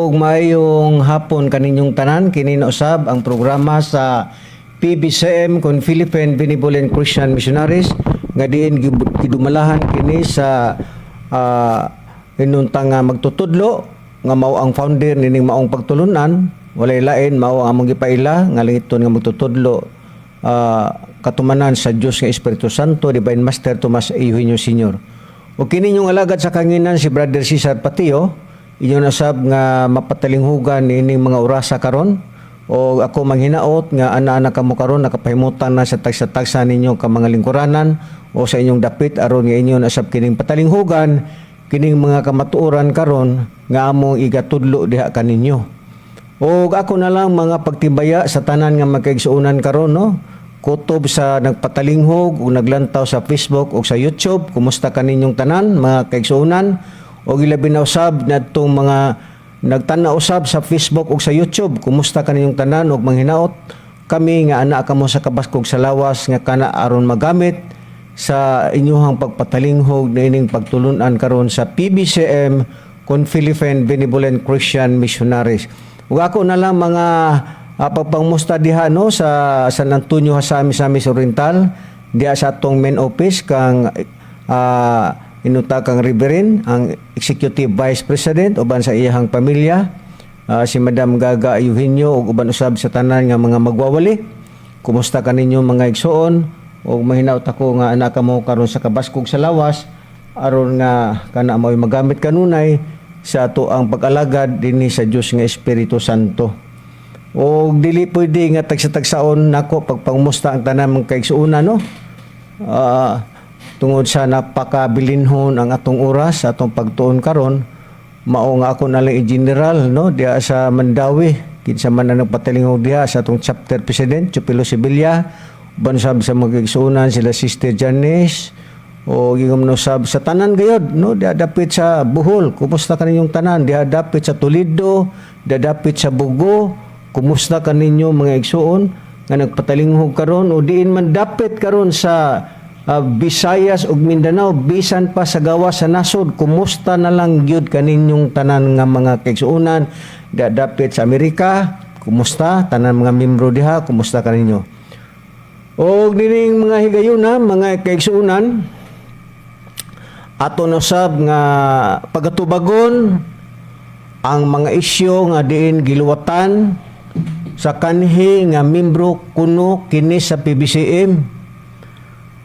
ug maayong hapon kaninyong tanan. Kini na usab ang programa sa PBCM kon Philippine Benevolent Christian Missionaries nga diin gidumalahan kini sa inuntang magtutudlo nga mao ang founder nining maong pagtulunan. Walay lain mao ang among gipaila nga langiton nga magtutudlo katumanan sa Dios nga Espiritu Santo, Divine Master Tomas A. Eugenio Sr. O kini nyong alagad sa kanginan si Brother Cesar Patio, inyo nasab nga mapatalinghugan ining mga orasa karon. O ako manghinaot nga ana-ana kamo karon nakapahimutan na sa tagsa-tagsa ninyo ka mga lingkuranan o sa inyong dapit aron nga inyo nasab kining patalinghugan kining mga kamatuoran karon nga among igatudlo diha kaninyo. O ako na lang mga pagtibaya sa tanan nga magkaigsuunan karon, no? Kutob sa nagpatalinghog o naglantaw sa Facebook o sa YouTube. Kumusta kaninyong tanan, mga kaigsuunan? O ilabi na usab na itong mga nagtanaw usab sa Facebook o sa YouTube. Kumusta kaninyong tanan o manghinaot? Kami nga anak kamo sa kabaskog sa lawas nga kana aron magamit sa inyuhang pagpatalinghog na ining pagtulunan karon sa PBCM kon Philippine Benevolent Christian Missionaries. Ug ako na lang mga pagpangmusta diha no sa San Antonio Hasamis Oriental diha sa atong main office kang inuta kang Reverend ang Executive Vice President uban sa iyahang pamilya si Madam Gaga Eugenio ug uban usab sa tanan nga mga magwawali. Kumusta kaninyo mga igsoon ug mahinaot ako nga anak mo karon sa kabaskog sa lawas aron nga kana mao'y magamit kanunay sa ato ang pag-alagad dinhi sa Dios nga Espiritu Santo. O dili pwede nga tagsa-tagsaon nako pagpangmusta ang tanan mga kaigsuuna, no? Tungod sa napakabilinhon ang atong oras atong pagtuon karon, mao nga ako na lang i-general, no? Diya sa Mandawi kinsa man ang nagpatalingog diha sa atong chapter president Chupilo Sibilia, bansab sa mga kaigsuunan sila Sister Janice o gingom no sab sa tanan gayod, no? Diya dapit sa Bohol, kumusta kaninyong tanan? Diya dapit sa Toledo, diya dapit sa Bugo. Kumusta kaninyo mga igsuon nga nagpatalinghog karon o diin man dapit karon sa Visayas ug Mindanao bisan pa sa gawas sa nasod, kumusta na lang gyud kaninyong tanan nga mga kaigsuonan dapit sa Amerika, kumusta tanan mga membro diha, kumusta kaninyo? O dining mga higayuna mga kaigsuonan ato nasab nga pagatubagon ang mga isyu nga diin giluwatan sa kanhi nga membro kuno kini sa PBCM.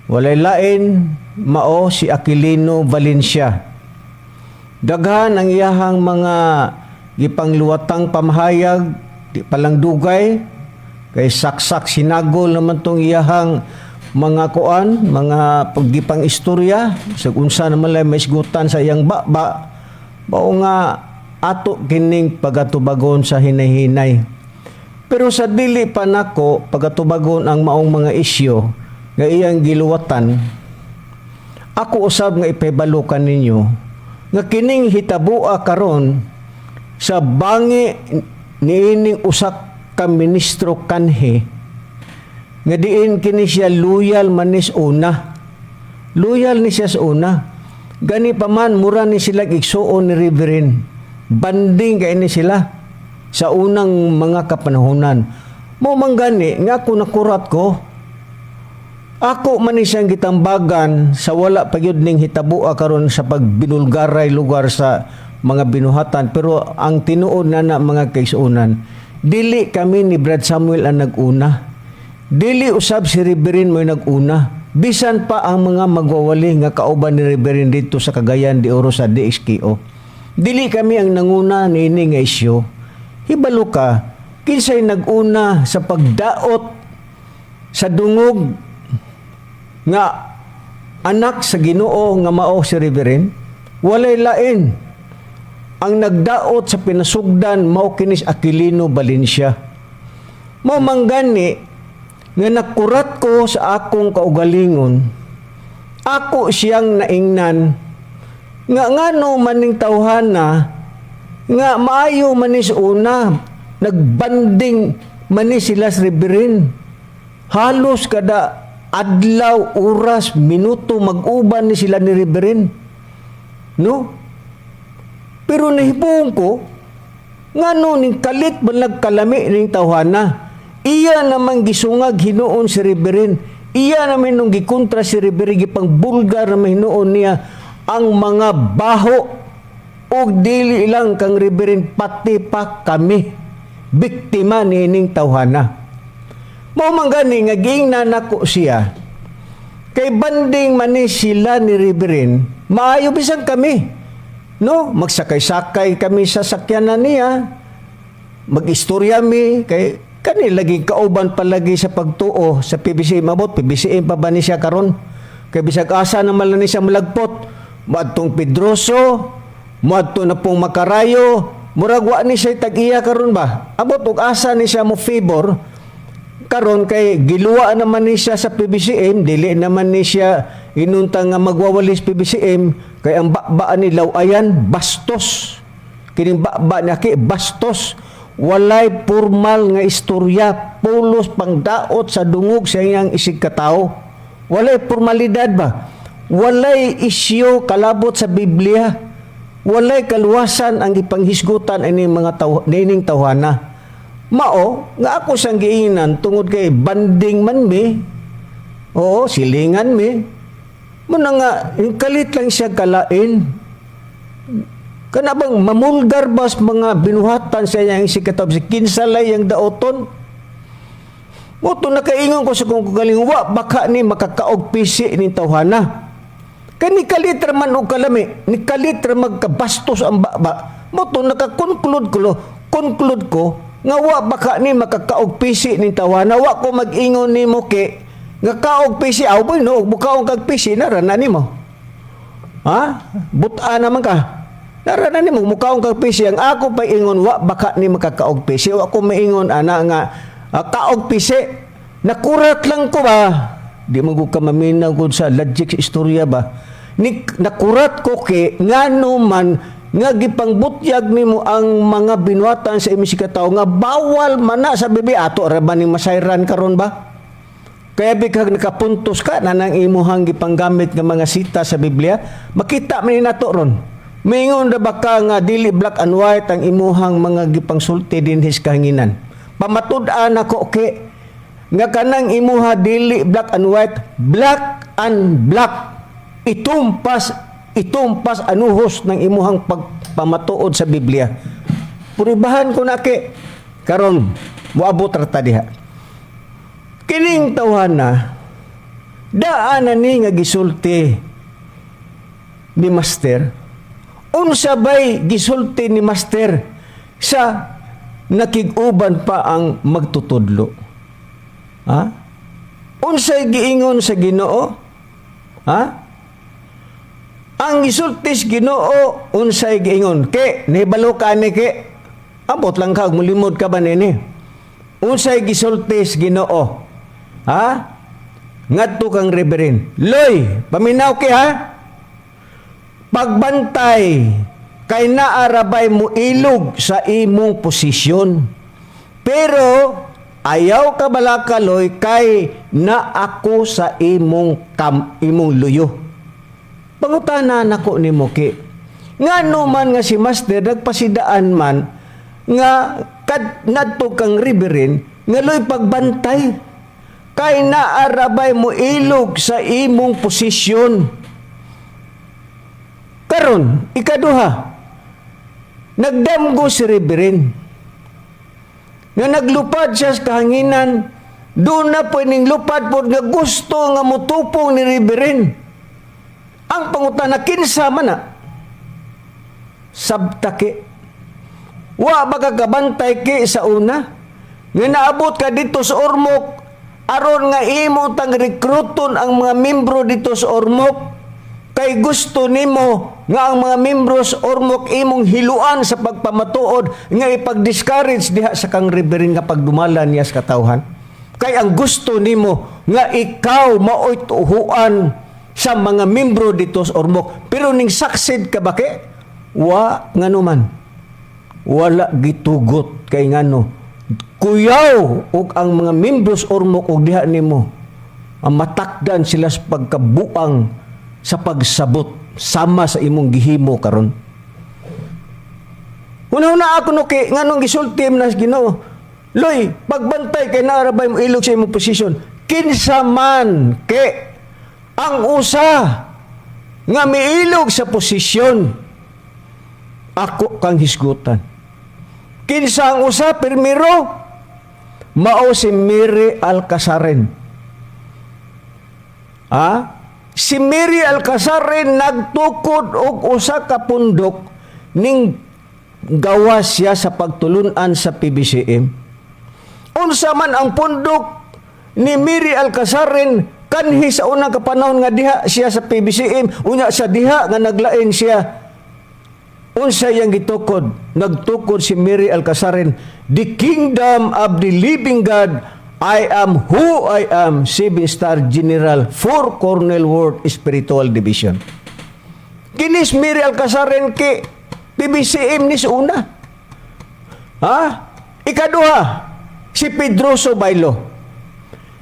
Walay lain mao si Aquilino Valencia. Daghan ang iyahang mga gipangluwatang pamahayag di palang dugay kay saksak sinagol naman tong iyahang mga kuan, mga paggipang istorya sa unsa naman lay maisgutan sa iyang baba. Mao nga ato kining pagatubagon sa hinay-hinay. Pero sa dili pa nako pagatubagon ang maong mga isyu nga iyang giluwatan, ako usab nga ipahibalukan ninyo nga kining hitabua karon sa bangi niining usak ka ministro kanhi nga diin kini siya loyal manis una. Loyal ni siya sa una. Gani pa man mura ni sila igsuon ni Reverend. Banding kay ni sila sa unang mga kapanahunan. Mo manggani nga ako nakurat ko. Ako man siyang gitambagan sa wala pagyud ning hitabua karon sa pagbinulgaray lugar sa mga binuhatan, pero ang tinuod na mga kaigsuonan, dili kami ni Brad Samuel ang naguna. Dili usab si Reverend mo naguna. Bisan pa ang mga magwawali nga kauban ni Reverend dito sa Cagayan de Oro sa DXKO. Dili kami ang nanguna niini nga isyu. Hibalo ka, kinsay nag-una sa pagdaot sa dungog nga anak sa Ginoo nga mao si Reverend? Walay lain. Ang nagdaot sa pinasugdan mao kinis Aquilino Valencia. Mao manggani nga nakurat ko sa akong kaugalingon. Ako siyang naingnan nga ngano maning tawhana nga maayo manis una nagbanding manis sila sa Reverend. Halos kada adlaw, oras, minuto mag-uban ni sila ni Reverend. No? Pero nahibong ko Ngano ning kalit balag kalami ning tawhana. Iya naman gisungag hinuon si Reverend. Iya naman nung gikontra si Reverend gipang bulgar na hinuon niya ang mga baho o dili lang kang Reverend pati pa kami biktima nining tawhana. Mao man gani nga giingnan nako siya. Kay banding man ni sila ni Reverend, maayo bisan kami. No, magsakay-sakay kami sa sakyanan niya. Mag-istorya mi kay kani lagi kauban palagi sa pagtuo sa PBC mabot PBC pa ba ni siya karon? Kay bisag asa na man ni siya malagpot. Moadtong Pedroso, moadto na pong Makarayo, murag wa ni siya tag-iya karon ba? Abot og asa ni siya mo favor karon kay giluwa naman ni siya sa PBCM, dili naman ni siya inunta nga magwawalis PBCM kay ang bakbaan ni Lawayan bastos. Kining bakba niya kay bastos. Walay formal nga istorya, pulos pangdaot sa dungog sa iyang isig katao. Walay formalidad ba? Walay isyo kalabot sa Biblia. Walay kaluwasan ang ipanghisgutan ini mga nining tawhana. Mao nga ako sang giingnan tungod kay banding man mi. Oo, silingan mi. Muna nga kalit lang siya kalain. Kana bang mamulgar bas mga binuhatan sa iyang sikataw si kinsalay ang daoton. Moto nakaingon ko sa kung kagaling wa baka ni makakaog pisi ni tawhana. Kani kalitra man og kalami, ni kalitra magkabastos ang baba. Moto conclude ko nga wa baka ni makakaog pisi ni tawhana. Wa ko mag-ingon nimo ke nga kaog pisi aw boy no bukaon kag pisi narana nimo. Ha? Buta naman ka. Narana nimo mukaon kag pisi ang ako pa ingon wa baka ni makakaog pisi. Wa ko maingon ana nga kaog pisi. Nakurat lang ko ba? Di mo ka maminaw ko sa logic istorya ba? Nakurat ko ke ngano man nga gipangbutyag nimo ang mga binuhatan sa imong sikataw nga bawal mana sa bibi ato ra ba ni masayran karon ba? Kaya bigag nakapuntos ka na nang imuhang gipanggamit nga mga sita sa Biblia, makita man ni nato ron. Mingon ra baka nga dili black and white ang imuhang mga gipangsulti dinhis kahanginan. Pamatud-an ako ke nga kanang imuha dili black and white, black and black. Itumpas anuhos ng imuhang pagpamatuod sa Biblia. Puribahan ko na ke karon moabot ra ta diha. Kining tawhana daan ni nga gisulti ni Master. Unsa bay gisulti ni Master sa nakig-uban pa ang magtutudlo? Ha? Unsay giingon sa Ginoo? Ha? Ang gisultis Ginoo unsay giingon? Ke nahibalo ka ni ke? Ambot lang ka mulimod ka ba nini? Unsay gisultis Ginoo? Ha? Ngadto kang Reverend. Loy, paminaw ki ha? Pagbantay kay naarabay mo ilog sa imong posisyon. Pero ayaw ka balakaloy kay na ako sa imong luyo. Pangutana nako nimo ki. Ngano man nga si Master nagpasidaan man nga nadto kang Reverend nga loy pagbantay kay naarabay mo ilog sa imong posisyon. Karon, ikaduha, nagdamgo si Reverend nga naglupad siya sa kahanginan, doon na pwedeng lupad po nga gusto nga mutupong ni Reverend. Ang pangutana, kinsa man na? Sabtaki. Wa magagabantay ki sa una, nga naabot ka dito sa Ormoc, aron nga imo tang rekruton ang mga membro dito sa Ormoc, kay gusto nimo nga ang mga membro sa Ormoc imong hiluan sa pagpamatuod nga ipag-discourage diha sa kang Reverend nga pagdumalan niya sa katawhan. Kay ang gusto nimo nga ikaw maoy tuhuan sa mga membro dito sa Ormoc. Pero ning succeed ka ba kay? Wa ngano man. Wala gitugot kay ngano. Kuyaw og ang mga membro sa Ormoc og diha nimo ang matakdan sila sa pagkabuang sa pagsabot sama sa imong gihimo karon. Una-una ako no kay nganong gisulti na Ginoo. Loy, pagbantay kay naarabay mo ilog sa imong posisyon. Kinsa man kay ang usa nga miilog sa posisyon, ako kang hisgutan. Kinsa ang usa primero? Mao si Mary Alcazaren. Si Mary Alcazaren nagtukod og usa ka pundok ning gawas siya sa pagtulunan sa PBCM. Unsa man ang pundok ni Mary Alcazaren kanhi sa unang kapanahon nga diha siya sa PBCM, unya sa diha nga naglain siya. Unsa yang gitukod? Nagtukod si Mary Alcazaren, "The kingdom of the living God, I am who I am, 7-star General, 4 Cornell Ward Spiritual Division." Kinis Mary Alcazaren ki PBCM ni sa una. Ikaduha, si Pedroso Bailo.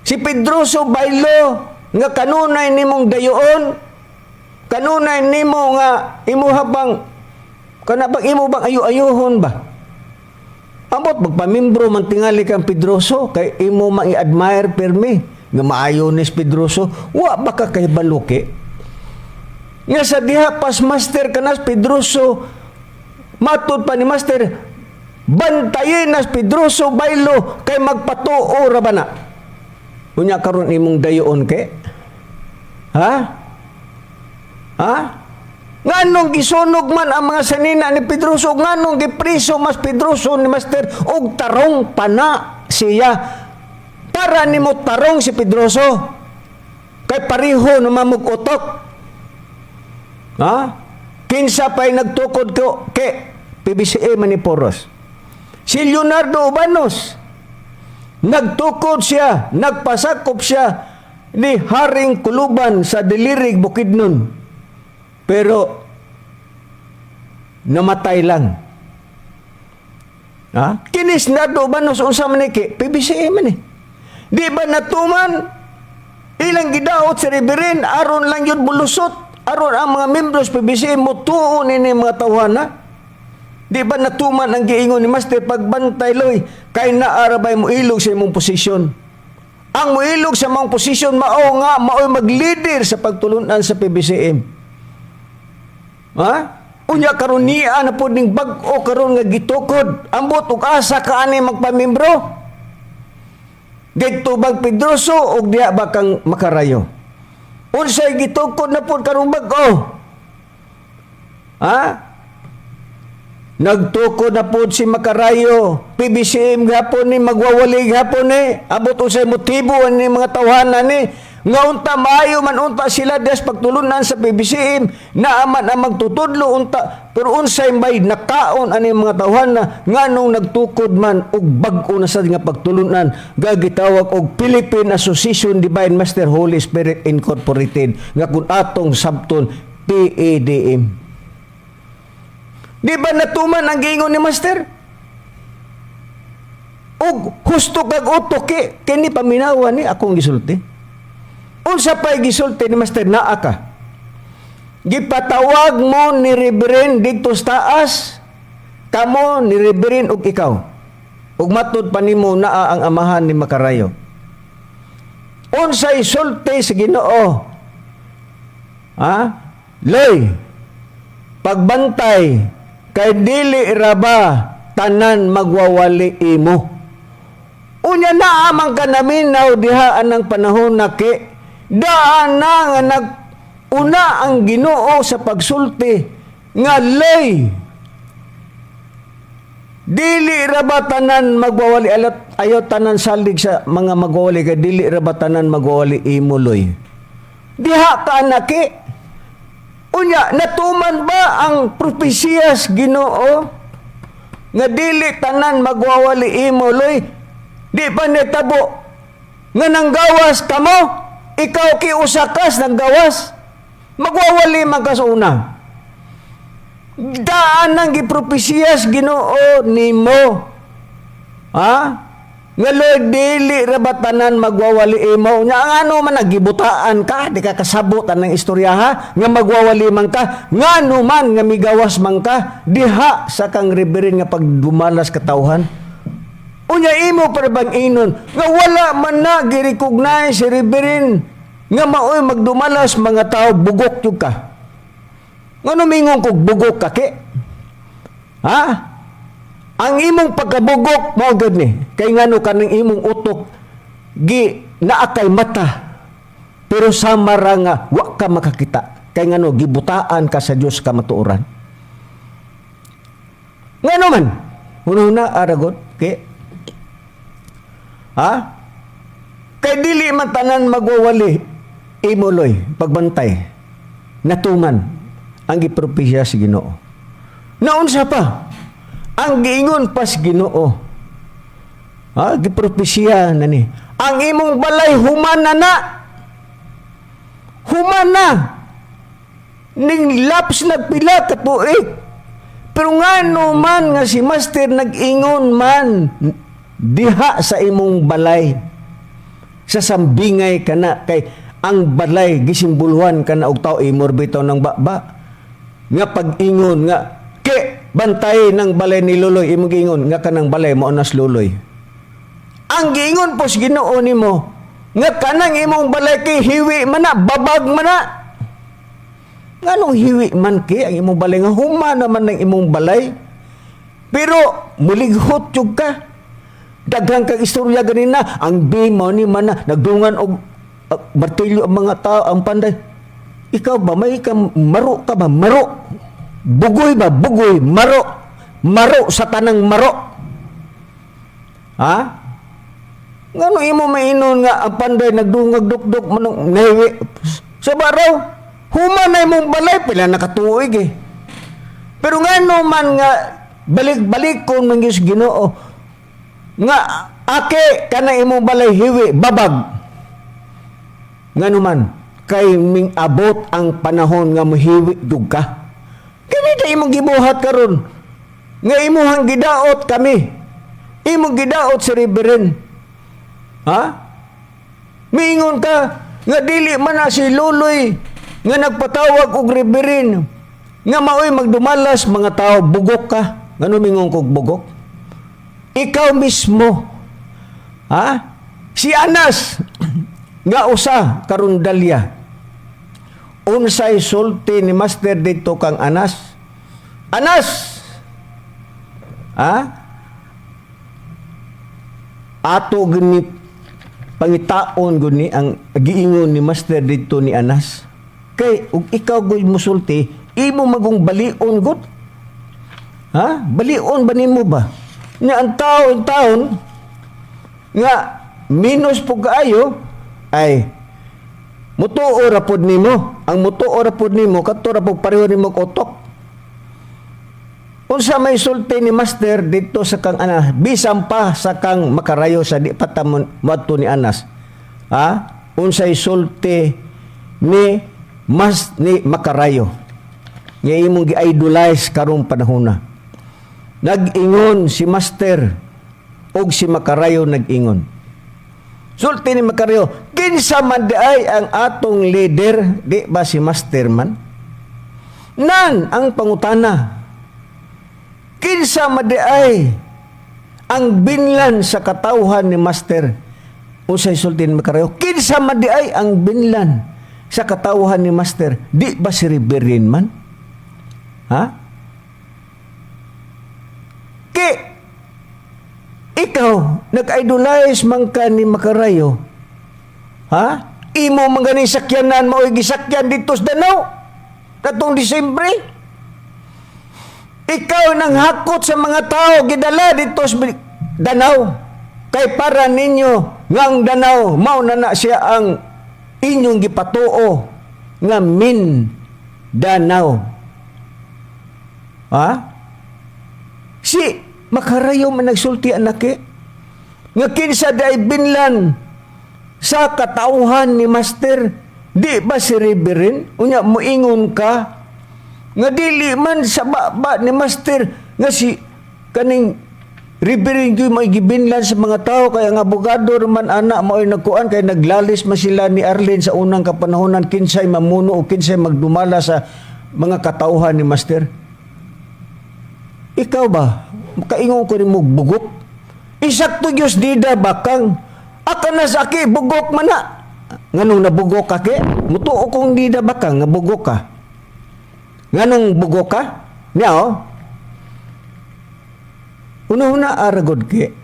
Si Pedroso Bailo nga kanunay nimong dayoon, kanunay nimo nga imo habang kanabang imo bang ayu-ayuhon ba? Ambot magpamimbro man tingali kang Pedroso kay imo ma-i-admire permi nga maayo ni Pedroso, wa baka kay baluki. Nga sa diha pas master kanas Pedroso, matud pa ni master, bantayin nas Pedroso Bailo kay magpatuo ra ba na. Unya karon imong dayoon kay? Nganong gisunog man ang mga sanina ni Pedroso, nganong gipriso mas Pedroso ni master og tarong pana siya para nimo tarong si Pedroso kay pareho na mamug-utok. Kinsa pa'y nagtukod ko kay PBCM Maniporos? Si Leonardo Ubanos, nagtukod siya, nagpasakop siya ni Haring Kuluban sa Dilirig, Bukidnon. Pero namatay lang. Kinis Leonardo Ubanos unsa man ni PBCM man eh. Di ba natuman ilang gidaot sa Riberin aron lang yun bulusot, aron ang mga membros PBCM mo tuon ini mga tawhana. Di ba natuman ang giingon ni Master pagbantay loy kay naarabay mo ilog sa imong posisyon. Ang moilog sa mong posisyon mao nga mao'y mag-leader sa pagtulunan sa PBCM. Unya karon niya na pud ning bag-o karon nga gitukod ambot ug asa kaani magpamimbro. Dito bang Pedroso ug diha ba kang makarayo? Unsay gitukod na pud karon bag-o? Nagtukod na po si Makarayo, PBCM gapon ni, magwawali gapon ni, abot usay motibo ni mga tawhanan ni, nga unta maayo man unta sila des pagtulunan sa PBCM, naaman ang magtutudlo unta, pero unsay may nakaon ani mga tawhana, nga nung nagtukod man, og bag-o na sa nga pagtulunan, gagitawag og Philippine Association Divine Master Holy Spirit Incorporated, nga kung atong sabton, PADM. Di ba natuman ang giingon ni Master? Og husto kag utok kini paminawan ni akong gisulti. Unsa pay gisulti ni Master naa ka? Gipatawag mo ni Reverend dito sa taas, kamo ni Reverend ug ikaw. Ug matud pa nimo naa ang amahan ni Makarayo. Unsay sulti sa Ginoo? Loy, pagbantay kay dili raba tanan magwawali imo. Unya na amang kanaminaw diha anang panahon na ki daan na nga nag-una ang Ginoo sa pagsulti nga lay dili raba tanan magwawali ayaw tanan salig sa mga magwawali kay dili raba tanan magwawali imo loy. Diha ka anaki. Unya, natuman ba ang propesiyas Ginoo nga dili tanan magwawali imo loy? Di ba netabo nga nanggawas kamo? Ikaw ki usakas nanggawas? Magwawali man ka sa una. Daan ang gipropesiyas Ginoo nimo. Nga Lord, dili ra ba tanan magwawali imo? Nga ang ano man nagibutaan ka, di ka kasabot ng istorya ha? Nga magwawali man ka, nga ano man nga migawas man ka, diha sa kang reverend nga pagdumalas katawhan. Unya imo para bang inon, nga wala man na gi-recognize si reverend, nga maoy magdumalas mga tao, bugok yung ka. Nga mingon kog bugok ka, ke? Ha? Ang imong pagkabugok mo gud ni kay ngano kanang imong utok gi naa kay mata pero samara nga wa ka makakita kay ngano gibutaan ka sa Dios ka matuoran. Ngano man una aragot kay ha kay dili man tanan magwawali imuloy pagbantay natuman ang gipropesya si Ginoo. Naunsa pa ang giingon pas Ginoo. Ha, gipropesya na ni. Ang imong balay humana na. Humana. Ning laps nagpila ka tuig. Pero nga no man nga si Master nag-ingon man diha sa imong balay. Sa sambingay ka na kay ang balay gisimbuluhan ka na og tao imorbito ng baba. Nga pag-ingon nga ke bantay ng balay ni Luloy imong giingon nga kanang balay mao nas Luloy. Ang giingon po sa Ginoo nimo nga kanang imong balay kay hiwi man na babag man na. Nganong hiwi man kay ang imong balay nga huma naman ng imong balay. Pero mulighot jud ka. Daghang kag istorya ganina ang bimo ni man na nagdungan og martilyo ang mga tao ang panday. Ikaw ba may ka maro ka ba maro? Bugoy ba? Bugoy. Maro. Maro sa tanang maro. Ha? Ngano imo mainon nga ang panday nagdungag duk-duk manong nahiwi. Sa baraw, human na imong balay, pila nakatuig eh. Pero ngano man nga balik-balik kung manggis Ginoo nga ake ka na imong balay hiwi, babag. Ngano man, kay ming abot ang panahon nga mahiwi dug ka. Kani imong gibuhat karon nga imuhang gidaot kami. Imong gidaot si Reverend. Ha? Miingon ka nga dili man na si Luloy nga nagpatawag og Reverend nga maoy magdumalas mga tao bugok ka. Ngano mingon kog bugok? Ikaw mismo. Ha? Si Anas nga usa karon dalya. Unsay sulti ni Master dito kang Anas? Anas! Ha? Ato gani pangitaon guni ang giingon ni Master dito ni Anas. Kay ug ikaw gud musulti, imo magong balion gud. Ha? Balion ba nimo ba? Ni ang taon nga minus pug kaayo ay mutuo ra pod nimo. Ang mutuo ra pod nimo kadto ra pod pareho nimo utok. Unsa may sulti ni Master dito sa kang Anas, bisan pa sa kang makarayo sa di patamon moadto ni Anas. Ha? Unsay sulti ni makarayo. Nga imong gi-idolize karong panahon. Nag-ingon si Master og si makarayo nag-ingon. Sulti ni Makarayo, kinsa man ay ang atong leader, di ba si Master man? Nan ang pangutana. Kinsa man ay ang binlan sa katawhan ni Master? Unsay sulti ni Makarayo, kinsa man ay ang binlan sa katawhan ni Master? Di ba si Reverend man? Ha? Ikaw, nag-idolize man ka ni Makarayo. Ha? Imo man gani sakyanan mo gisakyan dito sa Danau. Katong Disyembre. Ikaw nang hakot sa mga tao gidala dito sa Danau. Kay para ninyo nga ang Danau mao na siya ang inyong gipatuo nga Danau. Ha? Si Makarayo man nagsulti anak nga kinsa day binlan sa katauhan ni Master, di ba si Reverend? Unya moingon ka nga dili man sa baba ni Master nga si kaning Reverend Joy mo gibinlan sa mga tao kay ang abogado man ana mo ay nagkuan kay naglalis man sila ni Arlene sa unang kapanahonan kinsay mamuno o kinsay magdumala sa mga katauhan ni Master. Ikaw ba kaingon ko ni mo bugok? Isakto Diyos dida bakang aka na sa aki bugok man na. Nganong nabugok ka ke? Mutuo kong dida bakang nga bugok ka. Nganong bugok ka? Niya oh. Una-una aragod ke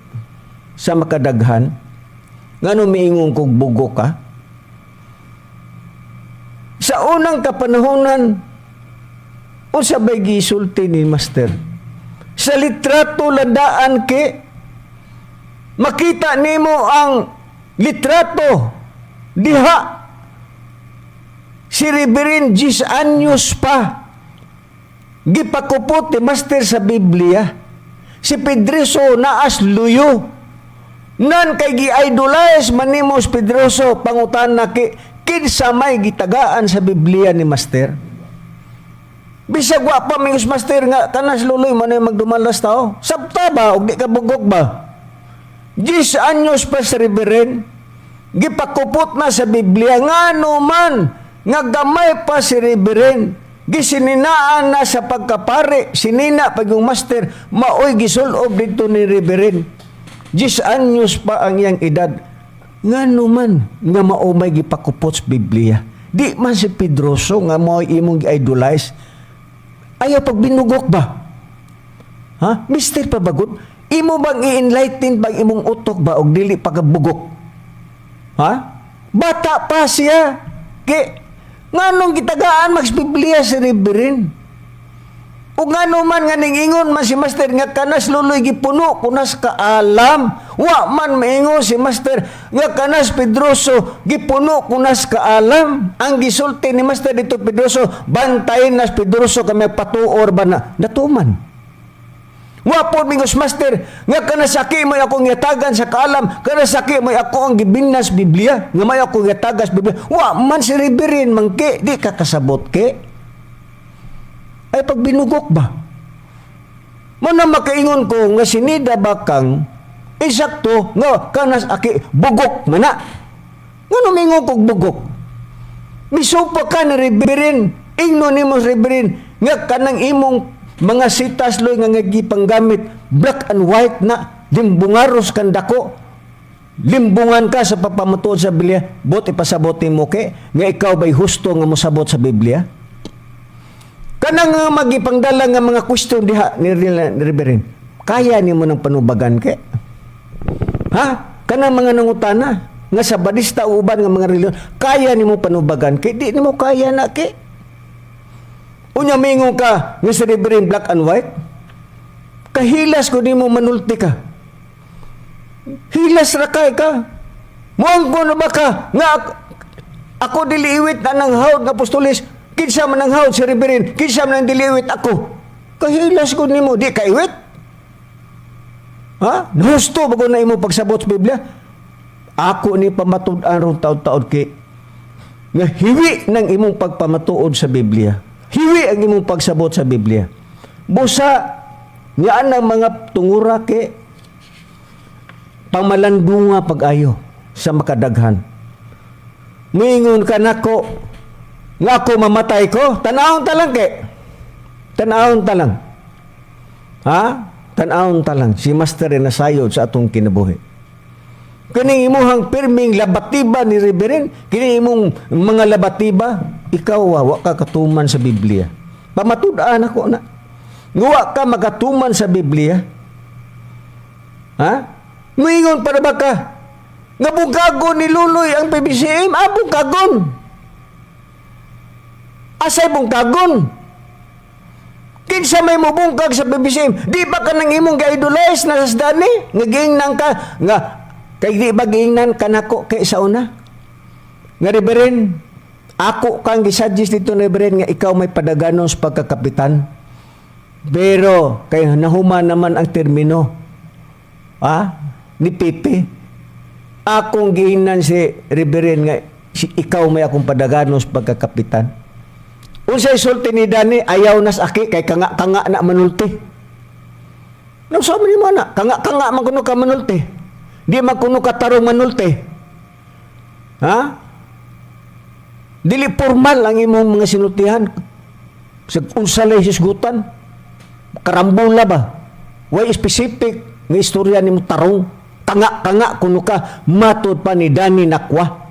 sa makadaghan ngano miingon kog bugo ka sa unang kapanahonan unsa bay gisulti ni Master sa litrato landaan ke makita nimo ang litrato diha si Reverend 10 anyos pa gipakupot ni Master sa Biblia. Si Pedroso naas luyo. Nan kay gi-idolize manimos Pedroso pangutan na kinsa may gitagaan sa Biblia ni Master. Bisag wa pa mingos Master nga kanas luloy man magdumalas tao. Sabta ba og di ka bugok ba? 10 anyos pa sa Reverend gipakupot na sa Biblia ngano man nga gamay pa si Reverend. Gisininaan na sa pagkapare, sinina pag yung Master, maoy gisulob dito ni Reverend. 10 anyos pa ang iyang edad. Nga naman, nga maumay gipakupot sa Biblia. Di man si Pedroso nga maoy imong gi-idolize. Ayaw pag binugok ba? Ha? Mister pa bagot? Imo bang i-enlighten bang imong utok ba o dili pagabugok? Ha? Bata pa siya. Nganong gitagaan mags Biblia si Reverend? O ngano man nga ningingon man si Master nga kanas luloy gipuno kunas kaalam. Wa man maingon si Master nga kanas Pedroso gipuno kunas kaalam. Ang gisulti ni Master dito Pedroso, bantayin nas Pedroso kami patuor ba na natuman. Wa po mingos Master nga kanasaki may akong yatagan sa kaalam, kanasaki may ako ang gibinas Biblia, nga may akong yatagas Biblia. Wa man si Reverend mangke, di ka kasabot ke. Ay pag binugok ba? Mo na makaingon ko nga sinida bakang isakto nga kanas aki bugok man na. Ngano mingon kog bugok? Misupa ka na Reverend, ingno nimo Reverend nga kanang imong mga sitas loy nga gipanggamit black and white na limbungaros kan dako limbungan ka sa papamutuod sa Biblia bot ipasabot mo ke nga ikaw bay husto nga mosabot sa Biblia kanang magipangdala nga mga question diha ni Reverend kaya nimo nang panubagan ke ha kanang mga nangutana nga sa badista uban nga mga reliyon kaya nimo panubagan ke di nimo kaya na ke. Unya mingon ka nga si Reverend black and white. Kahilas ko nimo manulti ka. Hilas ra kay ka. Muang ko na ba ka nga ako diliwit na ng hawd nga apostolis. Kinsa man ang hawd si Reverend, kinsa man ang diliwit ako. Kahilas ko nimo di ka iwit. Ha? Gusto ba ko na imo pagsabot sa Biblia? Ako ni pamatud-an ron taod-taod kay nga hiwi ng imong pagpamatuod sa Biblia. Hiwi ang imong pagsabot sa Biblia. Busa, yaan ang mga tungura ke pamalandunga pag-ayo sa makadaghan. Muingon ka nako, nga ako mamatay ko, tanahon talang ke. Tanahon talang. Ha? Tanahon talang. Si Master na sayod sa atong kinabuhi. Kining imuhang pirming labatiba ni Reverend, kining imong mga labatiba, ikaw wa ka katuman sa Biblia. Pamatud-an ako na. Wa ka magatuman sa Biblia. Ha? Muingon para ba ka? Nga bungkagon ni Luloy ang PBCM, bungkagon. Asay bungkagon. Kinsa may mubungkag sa PBCM, di ba ka nang imong ga-idolize na sasdani? Nga giingnan ka, nga kay di ba giingnan ka nako kay sa una? Nga Reverend, ako kang gisuggest dito Reverend nga ikaw may padaganon sa pagkakapitan. Pero kay nahuman naman ang termino ni Pipi. Akong giingnan si Reverend nga ikaw may akong padaganon sa pagkakapitan. Unsay sulti ni Dani ayaw nas aki kay kanga na manulti. Nausaman ni mo na, kanga man kuno ka manulti. Di man kuno ka tarong manulti. Ha? Dili formal ang imong mga sinultihan. Sa unsalay hisgutan. Karambula ba? Way specific nga istorya ni mo tarong. Kanga kuno ka matud pa ni Dani Nakwa.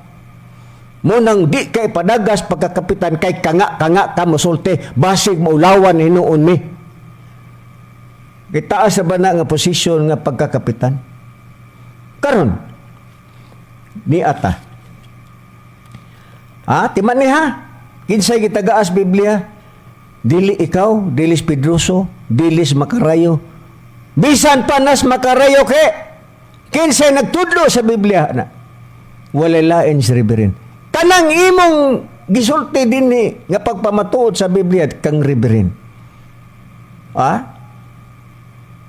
Munang di kay padagas pagkakapitan kay kanga ka musulti basig maulawan hinuon mi. Itaas sa ba na nga posisyon nga pagkakapitan? Karon, ni ata. Timan ni ha? Kinsay gitagaas Biblia? Dili ikaw, dilis Pedroso, dilis Makarayo. Bisan panas Makarayo ke, kinsay nagtudlo sa Biblia na? Walay lain si Reverend. Kanang imong gisulti din ni nga pagpamatuod sa Biblia kang Reverend.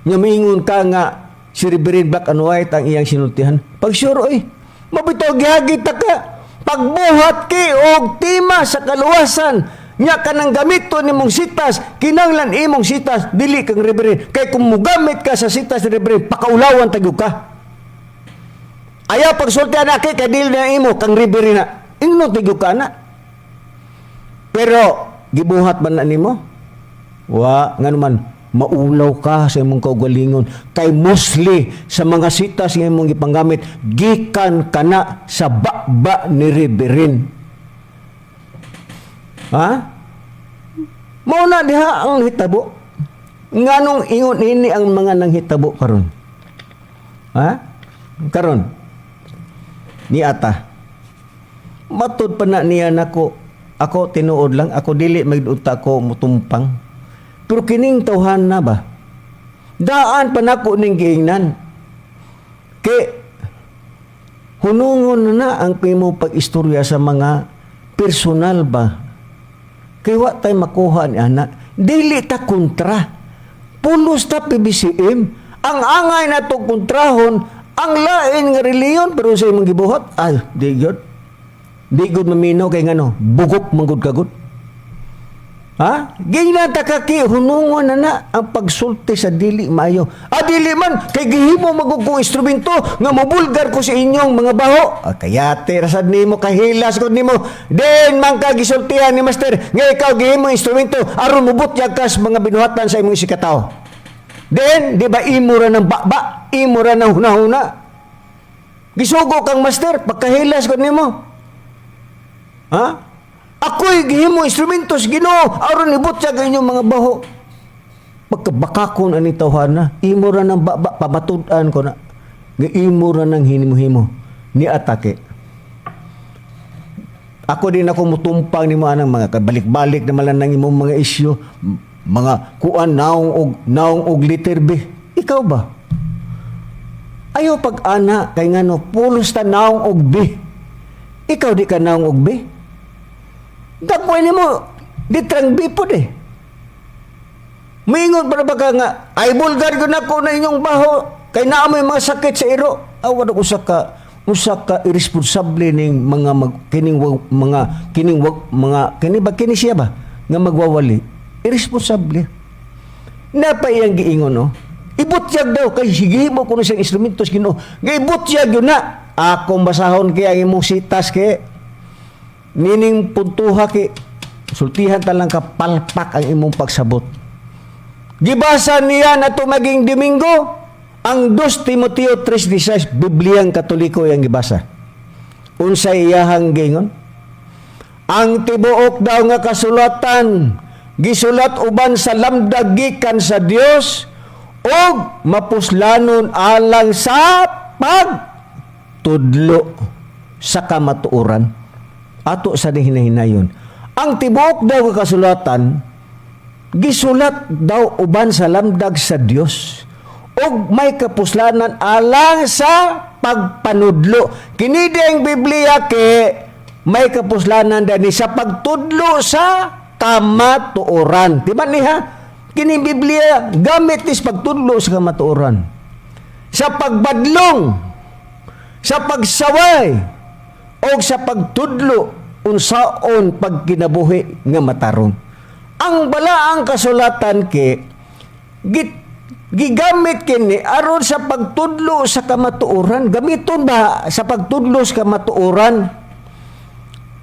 Nga mingon ka nga si Reverend Black and White ang iyang sinultihan. Pag sure, mabitaw gihagit ka. Pagbuhat ki og tima sa kaluwasan, nya kanang gamiton nimong sitas, kinanglan imong sitas, dili kang Reverend. Kay kung mugamit ka sa sitas ni Reverend, pakaulawan tagyog ka. Ayaw pagsultihan na kay dili na imo kang Reverend na. Ingno tagyog ka na. Pero gibuhat man na nimo? Wa nga naman maulaw ka sa imong kaugalingon kay mostly sa mga sitas nga imong gipanggamit gikan kana sa baba ni Reverend. Mao na diha ang hitabo. Nganong ingon ini ang mga nanghitabo karon? Karon ni ata matud pa na niya nako. Ako tinuod lang, ako dili magduta ko mutumpang. Pero kining tawhan na ba? Daan pa nako ning giingnan. Kay hunungon na ang pimo pag-istorya sa mga personal ba? Kay wa tay makuha ni ana. Dili ta kontra. Pulos ta PBCM. Ang angay na to kontrahon ang lain nga reliyon pero sa imong gibuhat. Di gyud. Di gyud maminaw kay ngano, bugok manggod kagud. Gingnan ta kaki hunungon na ang pagsulti sa dili maayo. Dili man kay gihimo magugong instrumento nga mobulgar ko sa inyong mga baho. Kayate rasad nimo kahilas ko nimo. Den man ka gisultihan ni master nga ikaw gihimo instrumento aron mobutyag kas mga binuhatan sa imong isikataw. Den di ba imo ra ng baba, imo ra ng hunahuna. Gisugo kang master pagkahilas ko nimo. Ako'y gihimo instrumentos Ginoo aron ibutyag ang inyong mga baho. Pagkabakakon ani tawhana, imo ra nang pamatud-an ko na. Nga imo ra nang hinimo-himo ni atake. Ako din ako mutumpang nimo anang mga balik-balik na malan ng imong mga isyu, mga kuan naong og letter B. Ikaw ba? Ayaw pag-ana kay ngano pulos ta naong og B. Ikaw di ka naong og B. Dapoy ni mo, ditrang bipod Mingon para ba ka nga, ay bulgar ko na ko na inyong baho, kay naamoy mga sakit sa iro. Awan ako usa ka irresponsable ning mga kini siya ba nga magwawali. Irresponsable. Napay ang giingon Ibutyag daw kay sige mo kuno siyang instrumentos Ginoo. Nga ibutyag yun na. Akong basahon kay ang imong sitas kay nining puntuha ki sultihan talang kapalpak ang imong pagsabot. Gibasa niya na ito maging Domingo ang 2 Timoteo 3:16 Bibliang Katoliko yang gibasa. Unsay iyahang gingon? Ang tibuok daw nga kasulatan gisulat uban sa lamdag gikan sa Dios og mapuslanon alang sa pagtudlo sa kamatuoran. Ato sa hinahinayon. Ang tibuok daw nga kasulatan gisulat daw uban sa lamdag sa Dios ug may kapuslanan alang sa pagpanudlo. Kini ang Biblia ke may kapuslanan dani sa pagtudlo sa kamatuoran. Diba niha? Kini Biblia gamit is pagtudlo sa kamatuoran. Sa pagbadlong, sa pagsaway, o sa pagtudlo unsaon pagkinabuhi nga matarong. Ang balaang kasulatan gigamit kini aron sa pagtudlo sa kamatuoran. Gamiton ba sa pagtudlo sa kamatuoran?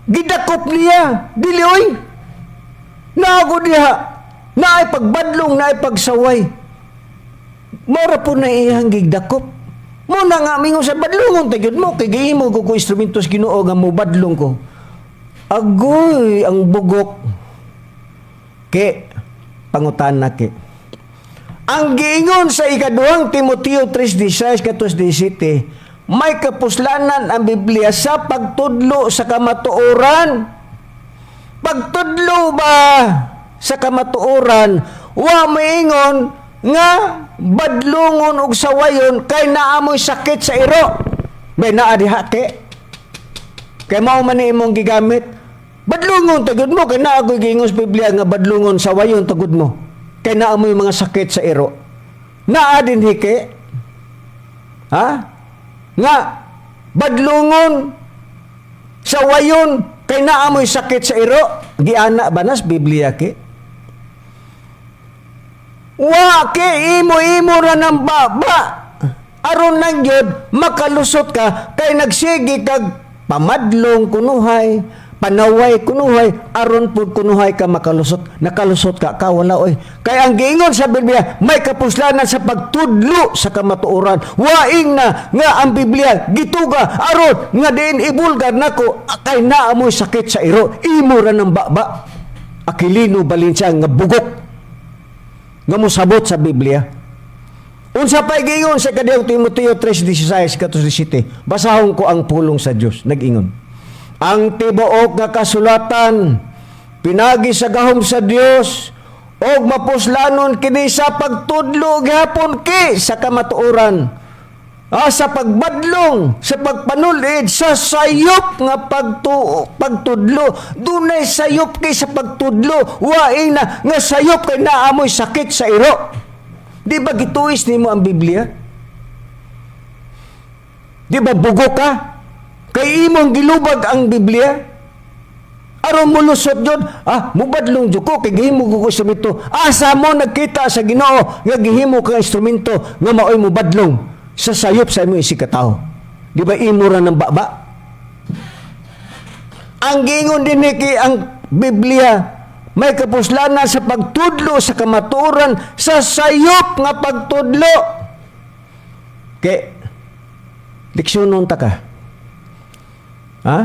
Gidakop niya, dili oy. Nago diha, naay pagbadlong, naay pagsaway. Mora po na iyang gigdakop. Mo na nga mingon sa badlongon tagyod mo kay gihimo ko instrumentos Ginoo nga mo badlong ko. Agoy ang bugok. Ke pangutan na ke. Ang giingon sa ikaduhang Timoteo 3:16 katos 17, may kapuslanan ang Biblia sa pagtudlo sa kamatuoran. Pagtudlo ba sa kamatuoran, wa maingon nga badlongon og sawayon kay naamoy sakit sa iro. Bay naa diha ke. Kay mao man ni imong gigamit. Badlongon tagud mo kay naa koy giingos Biblia nga badlongon sawayon tagud mo. Kay naamoy mga sakit sa iro. Naa din hike. Ha? Nga badlongon sawayon kay naamoy sakit sa iro. Giana ba nas Biblia ke? Wa ke imo-imo ra ng baba. Aron lang yun, makalusot ka kay nagsigi kag pamadlong kunuhay, panaway kunuhay, aron pud kunuhay ka makalusot. Nakalusot ka wala oy. Kay ang giingon sa Biblia, may kapuslanan sa pagtudlo sa kamatuoran. Waing na nga ang Biblia gituga aron nga diin ibulgar nako kay naamoy sakit sa iro. Imo ra ng baba. Akilino balin siya nga bugok nga mosabot sa Biblia. Unsa pay giingon sa kadiyang Timoteo 3:16 katos 17, basahon ko ang pulong sa Dios. Nag-ingon, ang tibuok nga kasulatan pinagi sa gahom sa Dios og mapuslanon kini sa pagtudlo gihapon ki sa kamatuoran. Sa pagbadlong, sa pagpanulid, sa sayop nga pagtudlo. Dunay sayop kay sa pagtudlo. Waing na nga sayop kay naamoy sakit sa iro. Di ba gituis nimo ang Biblia? Di ba bugo ka? Kay imong gilubag ang Biblia? Aron mo lusot yun, mubadlong jud ko kay gihimo ko instrumento. Asa mo nagkita sa Ginoo nga gihimo ka instrumento nga maoy mubadlong sa sayop sa imo isikataw. Di ba imura ng baba? Ang gingon din ni ang Biblia, may kapuslanan sa pagtudlo sa kamatuoran sa sayop nga pagtudlo. Kay leksyonon ta ka. Ha?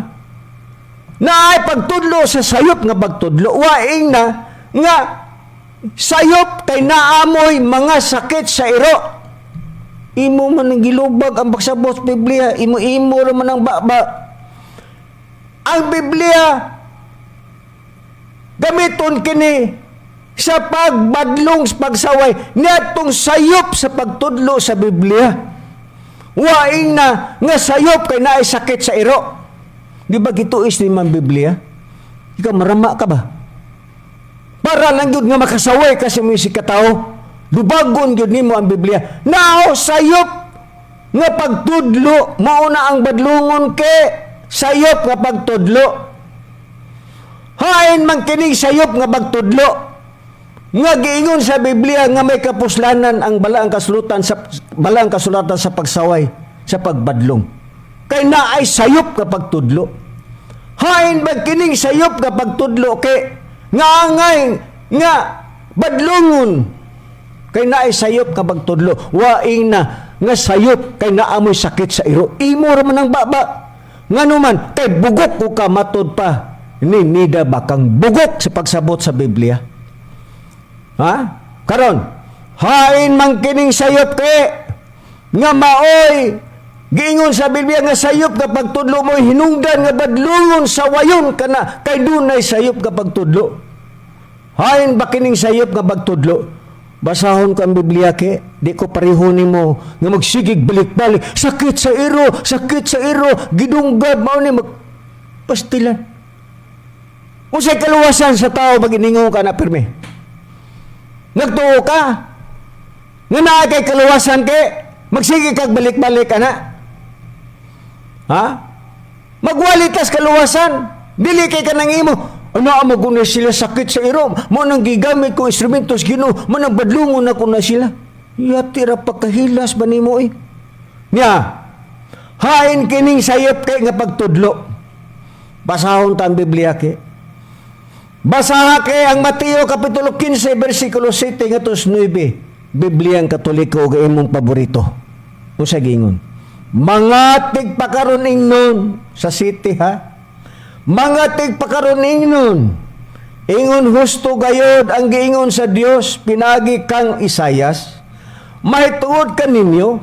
Naay pagtudlo sa sayop nga pagtudlo. Waing na nga sayop kay naamoy mga sakit sa iro. Imo man ang gilubag ang pagsabot sa Biblia. Imo raman ang baba. Ang Biblia gamiton kini sa pagbadlong sa pagsaway niadtong sayop sa pagtudlo sa Biblia. Waing na nga sayop kay naay sakit sa iro. Di ba gituis ni man Biblia? Ikaw marama ka ba? Para lang yun nga makasaway ka sa mga sikatao. Dubagon yun nimo ang Biblia. Now, sayop nga pagtudlo, mauna ang badlungon ke sayop nga pagtudlo. Hain man kining sayop nga pagtudlo. Nga giingon sa Biblia nga may kapuslanan ang balaang kasulatan sa pagsaway, sa pagbadlong. Kay naay sayop nga pagtudlo. Hain man kining sayop nga pagtudlo ke nga angay nga badlungon. Kay naay sayop ka pagtudlo, waing na nga sayop kay naamoy sakit sa iro. Imo ra man ang baba. Nganuman kay bugok ko ka matod pa. Nida ba kang bugok sa pagsabot sa Biblia? Ha? Karon, hain man kining sayop kay nga maoy giingon sa Biblia nga sayop ka pagtudlo mo hinungdan nga badlungon sa wayon kana kay dunay sayop ka pagtudlo. Hain ba kining sayop nga pagtudlo? Basahon ko ang Biblia ke, di ko pareho nimo nga magsigig balik-balik. Sakit sa iro, gidunggab, mao ni magpastilan. Unsay kaluwasan sa tao pag iningo ka na pirmi? Nagtuo ka? Nga naa kay kaluwasan ke, magsigig kag balik-balik ka na? Ha? Magwalitas kaluwasan. Dili kay ka nang imo. Ano mo kung sila sakit sa iro? Mo nang gigamit ko instrumentos Ginoo, mo nang badlungon ako na sila. Yati ra pagkahilas ba nimo eh? Nya, hain kining sayop kay nga pagtudlo. Basahon ta ang Biblia kay. Basaha kay ang Mateo Kapitulo 15, versikulo 7 ngatos 9. Bibliang Katoliko ga imong paborito. Usa gingon. Mga tigpakaron ingnon sa city ha. Mga tigpakaron ingnon. Ingon husto gayod ang giingon sa Dios pinagi kang Isayas. Mahituod ka ninyo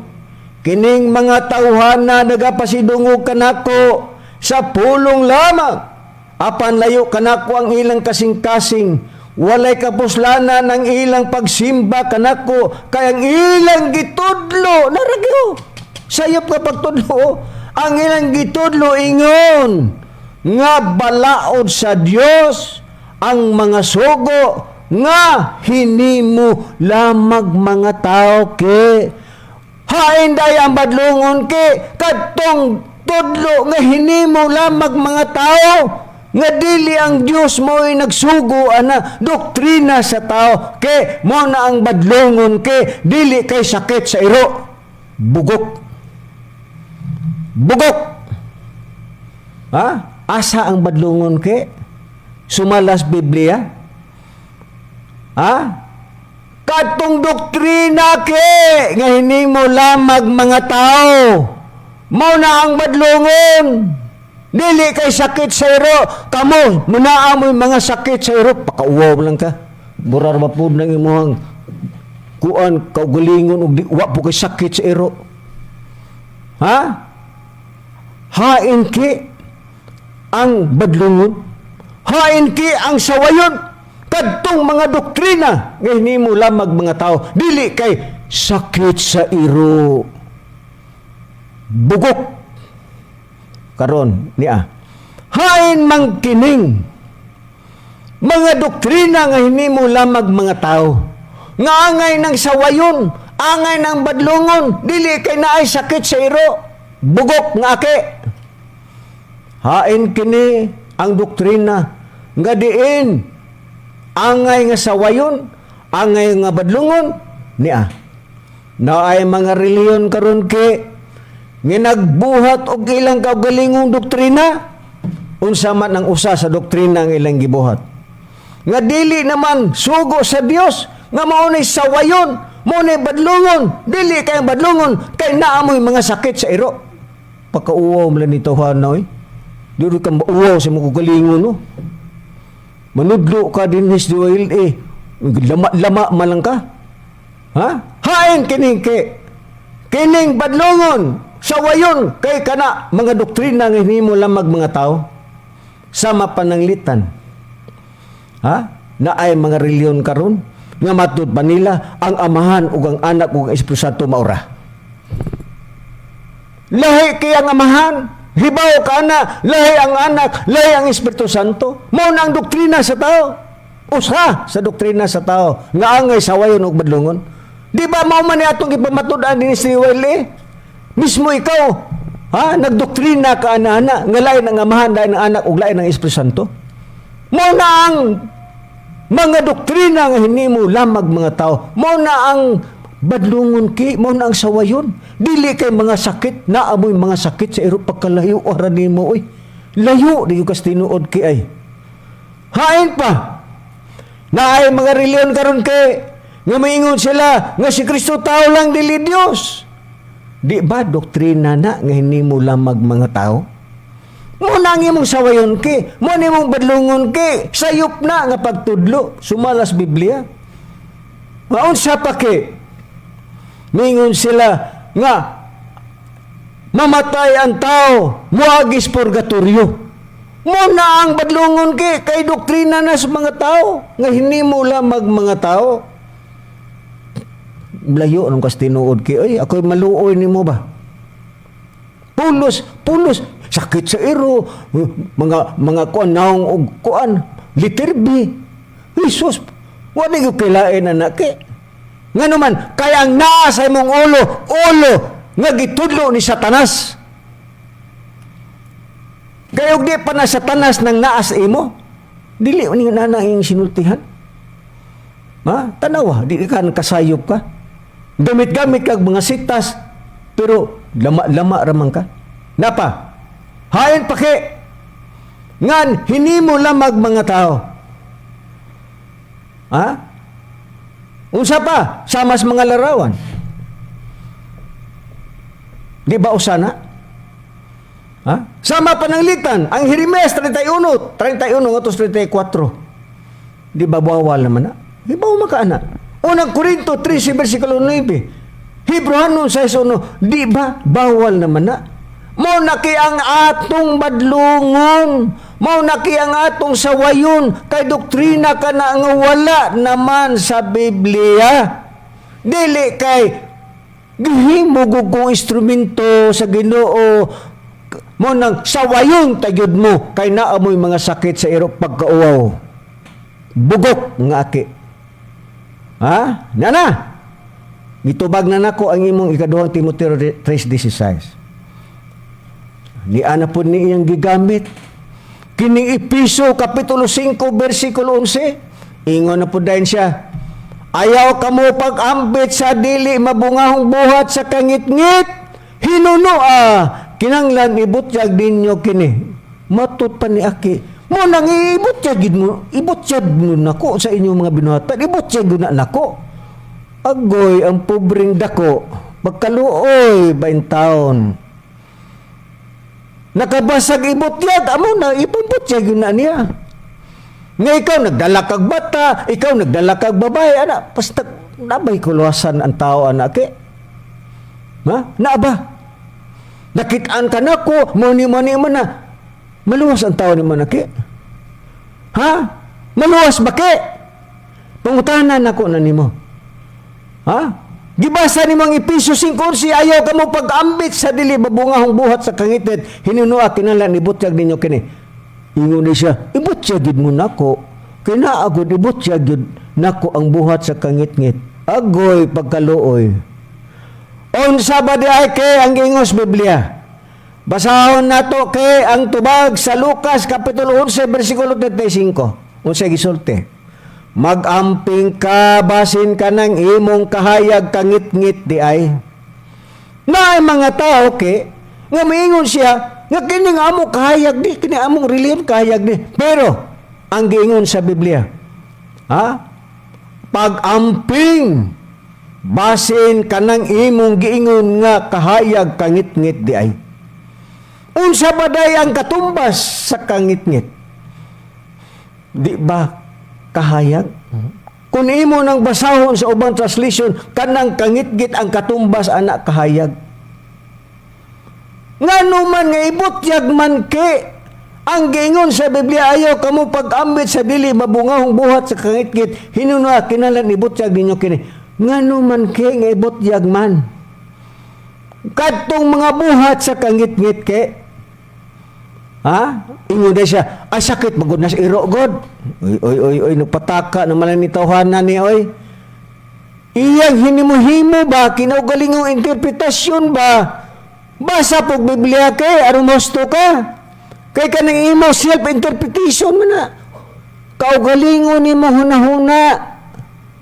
kining mga tawhana nagapasidungog kanako sa pulong lamang. Apan layo kanako ang ilang kasing-kasing, walay kapuslanan ang ilang pagsimba kanako, kay ang ilang gitudlo, naragyo, sayop nga pagtudlo, ang ilang gitudlo ingon, nga balaod sa Dios, ang mga sugo, nga hinimo lamag mga tao ke, hain day ang badlungon ke, kadtong tudlo nga hinimo lamag mga tao, nga dili ang Dios mo'y nagsugo ana doktrina sa tao ke mo na ang badlongon ke dili kay sakit sa iro bugok ha asa ang badlongon ke sumalas Biblia ha katong doktrina ke nga hinimo lamag mga tao mo na ang badlongon. Dili kay sakit sa iro. Kamo, munaa mo mga sakit sa iro. Pakauwaw lang ka. Burar mapod ng imuhang kuan, kaugalingon, wa po kay sakit sa iro. Ha? Hain ki ang badlungon. Hain ki ang sawayon. Kadtong mga doktrina. Ngayon mo lamag mga tao. Dili kay sakit sa iro. Bugok. Karon niya hain mangkining mga doktrina nga hinimo lamag mga tao nga angay ng sawayon angay ng badlungon dili kay naay sakit sa iro bugok nga ake hain kini ang doktrina nga diin angay nga sawayon angay nga badlungon niya naay mga reliyon karon ke nga nagbuhat og ilang kaugalingong doktrina unsa man ang usa sa doktrina ang ilang gibuhat nga dili naman sugo sa Dios nga mao nay sawayon mao nay badlungon dili kay badlungon kay naamoy mga sakit sa iro pakauwaw man nito hanoy dili ka mauwaw sa mga kaugalingon no manudlo ka dinhis duel lama man lang ka ha hain kining badlungon sawayon kay kana mga doktrina nga hinimo lamag mga tao sama pananglitan ha naay mga reliyon karon nga matud pa nila ang amahan ug ang anak ug ang Espiritu Santo maura lahi kay ang amahan hibaw ka na lahi ang anak lahi ang Espiritu Santo mao na ang doktrina sa tao usa sa doktrina sa tao nga angay sawayon ug badlungon di ba mao man ni atong ipamatud-an dinhi si Willie mismo ikaw, ha, nagdoktrina ka ana nga lain ang amahan, lain ang anak, ug lain ang Espiritu Santo. Mo na ang mga doktrina nga hinimo lamag mga tao. Mo na ang badlungon ki, mo na ang sawayon. Dili kay mga sakit, naamoy mga sakit sa iro pagkalayo ora nimo oy. Layo di kas tinuod ki ay. Hain pa. Naay mga reliyon karon kay nga maingon sila nga si Kristo tao lang dili Dios. Di ba doktrina na nga hinimo lamag mga tao? Mo nang imong sawayon ki, mo nimong badlungon ki, sayop na nga pagtudlo, sumalas Biblia. Maunsa pa ki? Mingon sila nga mamatay ang tao, muagis purgatorio. Mo na ang badlungon ki kay doktrina na sa mga tao nga hinimo lamag mga tao. Layo anong kas tinuod ki ay ako'y maluoy nimo ba pulos sakit sa iro mga kuan naong og kuan liter B Jesus wala gyud kilain anak ki ngano man kay ang naa sa imong ulo nga gitudlo ni Satanas kayog di pa na Satanas nang naas imo dili ni nanaing sinultihan ha tanawa di ka kasayop ka Gamit-gamit kag mga sitas, pero lama-lama raman ka. Napa? Hain paki. Ngan, hinimo lamag mga tao. Ha? Unsa pa? Samas mga larawan. Di ba usana? Ha? Sama pananglitan, ang Jeremias 31, 31 ngatos 34. Di ba bawal naman na? Di ba umakaana? Unang Korinto 13 versikulo 9. Hebrehanon 6:1. Di ba bawal naman na? Mao na kay ang atong badlungon, mao na kay ang atong sawayon, kay doktrina ka na nga wala naman sa Biblia. Dili kay gihimo kong instrumento sa Ginoo, mo nang sawayon tagyod mo kay naa mo'y mga sakit sa iro pagkauwaw. Bugok nga aki. Ha? Nana. Gitubag na nako ang imong ikaduhang Timoteo 3:16. Ni ana po ni iyang gigamit. Kining Episo kapitulo 5 versikulo 11. Ingon na po dayon siya. Ayaw kamo pag-ambit sa dili mabungahong buhat sa kangit-ngit. Hinuno kinanglan ibutyag ninyo kini. Matud pa ni aki. Mo nang ibutyag mo, ibutyag mo nako sa inyong mga binuhatan. Ibutyag na nako. Agoy ang pobreng dako. Pagkaluoy 20 taon. Nakabasag ibutyag, amo na ibutyag na niya. Nga ikaw nagdala kag bata, ikaw nagdala kag babae, ana, basta nabay kuluwasan ang tao, anak eh. Ha? Naaba? Nakitaan ka na ko, muni-muni mo na. Maluwas ang tao ni mo, anak eh. Ha? Maluwas ba ke? Pangutanan ako na ni mo. Ha? Gibasa ni mga Episo 5:11, ayaw ka mo pag-ambit sa dili babungahong buhat sa kangitit, hinunua kinahanglan ibutyag ninyo kini. Ingon ni siya, ibutyag gid mo nako. Kay naa gud ibutyag gid nako ang buhat sa kangitngit. Agoy pagkaluoy. Unsa ba di ay kay ang ingos Biblia? Basahon nato kay ang tubag sa Lucas kapitulo 11 bersikulo 35. Unsa gisulti? Mag-amping ka, basin ka ng imong kahayag kangit-ngit di ay. Na mga tao nga maingon siya, nga kining among kahayag di, kining among reliyon kahayag di. Pero, ang giingon sa Biblia, pag-amping, basin ka ng imong giingon nga kahayag kangit-ngit di ay. Unsa ba day ang katumbas sa kangit-ngit? Di ba kahayag? Kung imo nang basahon sa ubang translation, kanang kangit-git ang katumbas anak kahayag. Ngano man nga ibutyag man ke, ang giingon sa Biblia, ayaw kamo pag-ambit sa dili mabungahong buhat sa kangit-git, hinunua kinahanglan ibutyag ninyo kini. Ngano man ke nga ibutyag man? Kadtong mga buhat sa kangit-git ke, ingon na siya, sakit magod na sa iro god. Oy, nagpataka naman ni tawhanan ni oy. Iyang hinimo-himo ba, kinaugalingong interpretasyon ba? Basa po Biblia kay, aron mosto ka. Kay kanang imo self-interpretation man na. Kaugalingon ni mo hunahuna.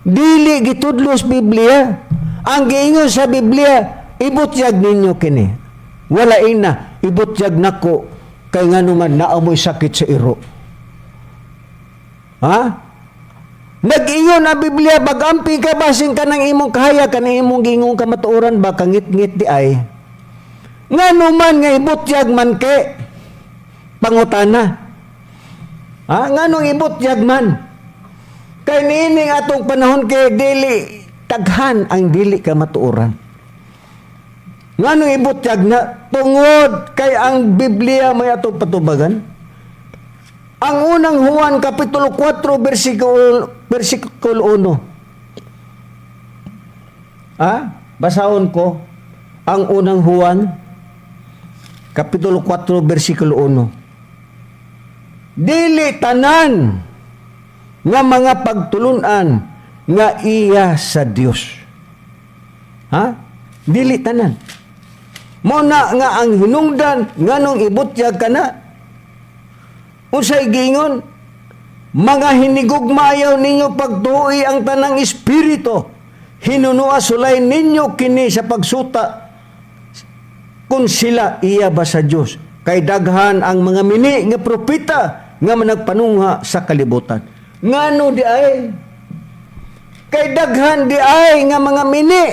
Dili gitudlos Biblia. Ang giingon sa Biblia, ibutyag ninyo kini. Wala ina, ibutyag nako. Kay nga naman naamoy sakit sa iro. Nag-ingon ang Biblia, bagampi ka, basin ka ng imong kahaya, ka ng imong gingong kamatuoran ba, kangit-ngit di ay. Nga naman nga ibutyag man ke, pangutana. Nga nung ibutyag man. Kay niining atong panahon kay dili, taghan ang dili kamatuoran. Nga nung ibutyag na, tungod kay ang Biblia may atong patubagan. Ang unang Juan kapitulo 4 versikulo 1. Basahon ko ang unang Juan kapitulo 4 versikulo 1. Dili tanan nga mga pagtulunan nga iya sa Dios. Dili tanan. Muna nga ang hinungdan nganong ibutyag ka na. Unsay giingon? Mga hinigugmayaw ninyo pagtuoy ang tanang espiritu. hinunua sulay ninyo kini sa pagsuta kung sila iya ba sa Dios. Kay daghan ang mga mini nga propeta nga managpanungha sa kalibutan. Ngano di ay? Kay daghan di ay nga mga mini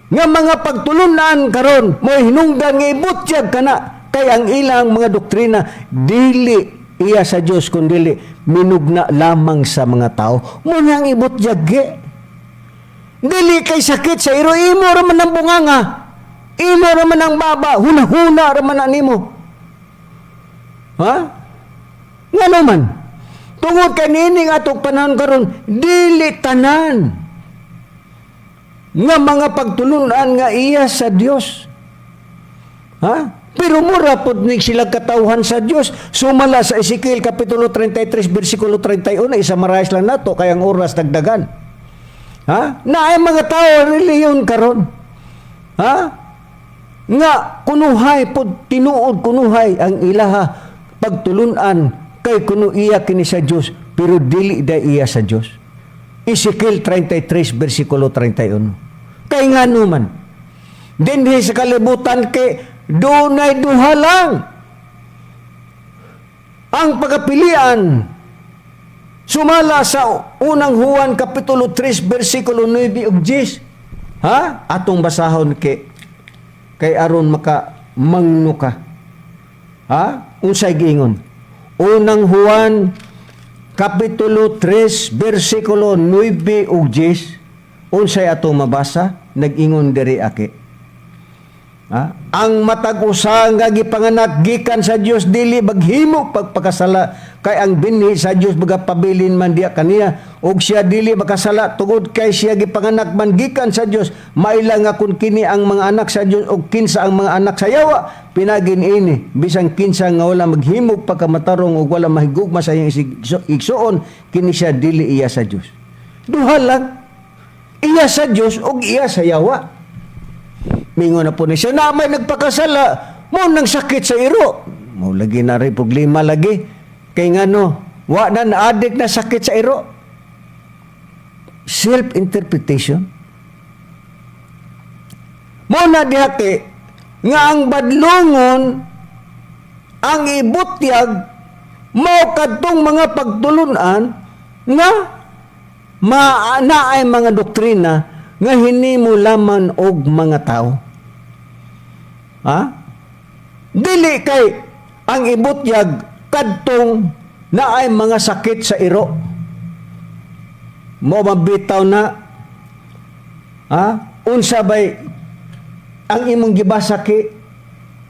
nga mga pagtulunan karon mo hinungdan nga ibutyag kana kay ang ilang mga doktrina dili iya sa Dios kundi minugna lamang sa mga tao. Mo nang ibutyag dili kay sakit sa iro, imo raman ang bunganga, imo raman ang baba, hunahuna raman na nimo. Ha? Nga naman, tungod kanining atong panahon karon dili tanan nga mga pagtulunan nga iya sa Dios. Ha? Pero mura pod ni sila katawhan sa Dios. Sumala sa Ezekiel kapitulo 33 bersikulo 31 isa marais lang nato kay ang oras dagdagan. Ha? Na ay mga tao reliyon karon. Ha? Nga kunuhay pod tinuod kunuhay ang ilaha pagtulunan kay kuno iya kini sa Dios pero dili da iya sa Dios. Ezekiel 33 bersikulo 31. Kay ngano man dinhi sa kalibutan kay dunay duha lang ang pagapilian. Sumala sa unang Juan kapitulo 3 bersikulo 9 ug 10. Ha? Atong basahon kay aron maka mangno ka. Ha? Unsay giingon? Unang Juan kapitulo 3 bersikulo 9 ug 10. Unsay atong mabasa? Nag-ingon diri aki. Ha? Ang matag usa nga gipanganak gikan sa Dios dili maghimo pagpakasala kay ang binhi sa Dios magapabilin man diya kaniya ug siya dili makasala tungod kay siya gipanganak man gikan sa Dios maila nga kun kini ang mga anak sa Dios ug kinsa ang mga anak sa yawa pinagin ini bisan kinsa nga wala maghimo pagkamatarong ug wala mahigugma sa iyang igsuon kini siya dili iya sa Dios. Duha lang iya sa Dios ug iya sa yawa. Mingon na po ni siya na may nagpakasala mo nang sakit sa iro. Mo lagi na rin problema lagi. Kay ngano, wa na na-addict na sakit sa iro. Self-interpretation. Mo na dihati nga ang badlongon ang ibutyag mao kadtong mga pagtulunan nga naay mga doktrina nga hinimo laman og mga tao. Ha? Dili kay ang ibutyag kadtong naay mga sakit sa iro. Mo mabitaw na unsa bay ang imong gibasa ki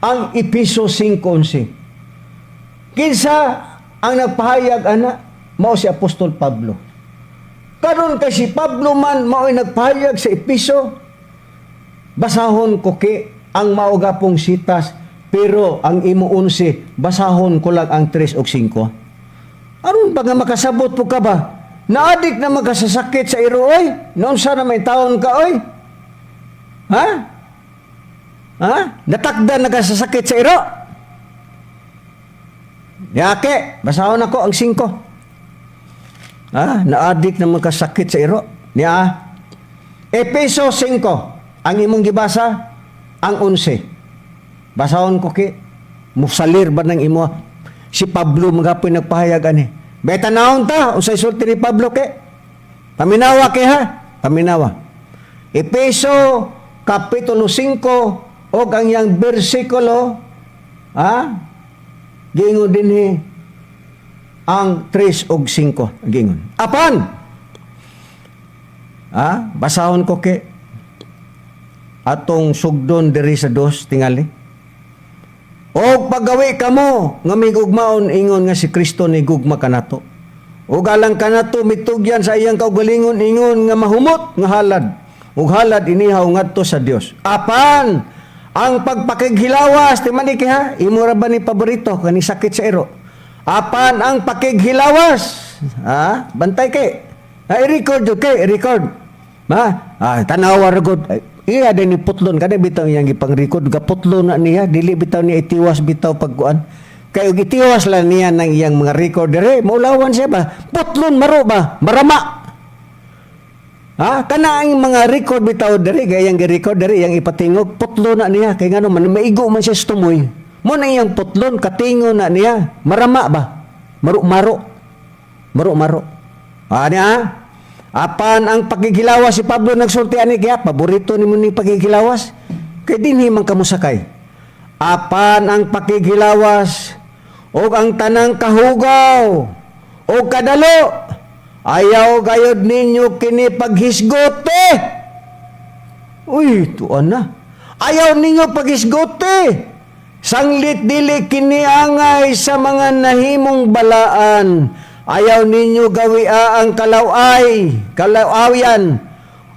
ang Episo 5:11. Kinsa ang nagpahayag ana mao si Apostol Pablo. Karon kay si Pablo man mao'y nagpahayag sa Episo, basahon ko ki ang mauga pong sitas, pero ang imo 11, basahon ko lang ang 3 o 5. Aron ba nga makasabot po ka ba? Naadik na magkasasakit sa iro, oy? Noon sana may taon ka, oy? Ha? Ha? Natakda nagkasasakit sa iro? Yake, basahon ako ang 5. Naadik na magkasakit sa iro. Niya, Epeso 5, ang imong gibasa, ang 11. Basahon ko ki, musalir ba ng imo? Si Pablo magapoy nagpahayag ani. Beta naon ta, usay sulti ni Pablo ke? Paminawa ke ha? Paminawa. Epeso kapitulo 5, o ang yang bersikulo, gingon din ang 3 og 5 gingon. Apan basahon ko ke atong sugdon diri sa 2 tingali. O paggawi kamo nga migugmaon ingon nga si Kristo ni gugma kanato. O galang kanato mitugyan sa iyang kaugalingon ingon nga mahumot nga halad. Ug halad inihaw ngadto sa Dios. Apan ang pagpakighilawas ti maniki ha, imo ra ba ni paborito kani sakit sa iro? Apan ang pakighilawas, bantay kay. I-record kay, i-record. Tanawa ra gud. Iya din ni putlon kada bitaw iyang gipang-record putlon na niya dili bitaw niya itiwas bitaw pagkuan. Kay og itiwas lang niya nang iyang mga record dire, maulawan siya ba? Putlon maro ba? Marama. Ha? Kana ang mga record bitaw diri, gayang gi-record diri, yang ipatingog, putlo na niya. Kaya nga man, maigo man siya sa tumoy. Mo na iyang putlon, katingo na niya. Marama ba? Maro-maro. Maro-maro. Niya, apan ang pagkikilawas si Pablo nagsulti ani kaya, paborito ni mo ni pagkikilawas. Kaya dinhi man kamusakay. Apan ang pagkikilawas, o ang tanang kahugaw, o kadalo, ayaw gayod ninyo kini paghisgote. Uy, tuan na. Ayaw ninyo paghisgote. Sanglit dili kini angay sa mga nahimong balaan. Ayaw ninyo gawia ang kalawayan.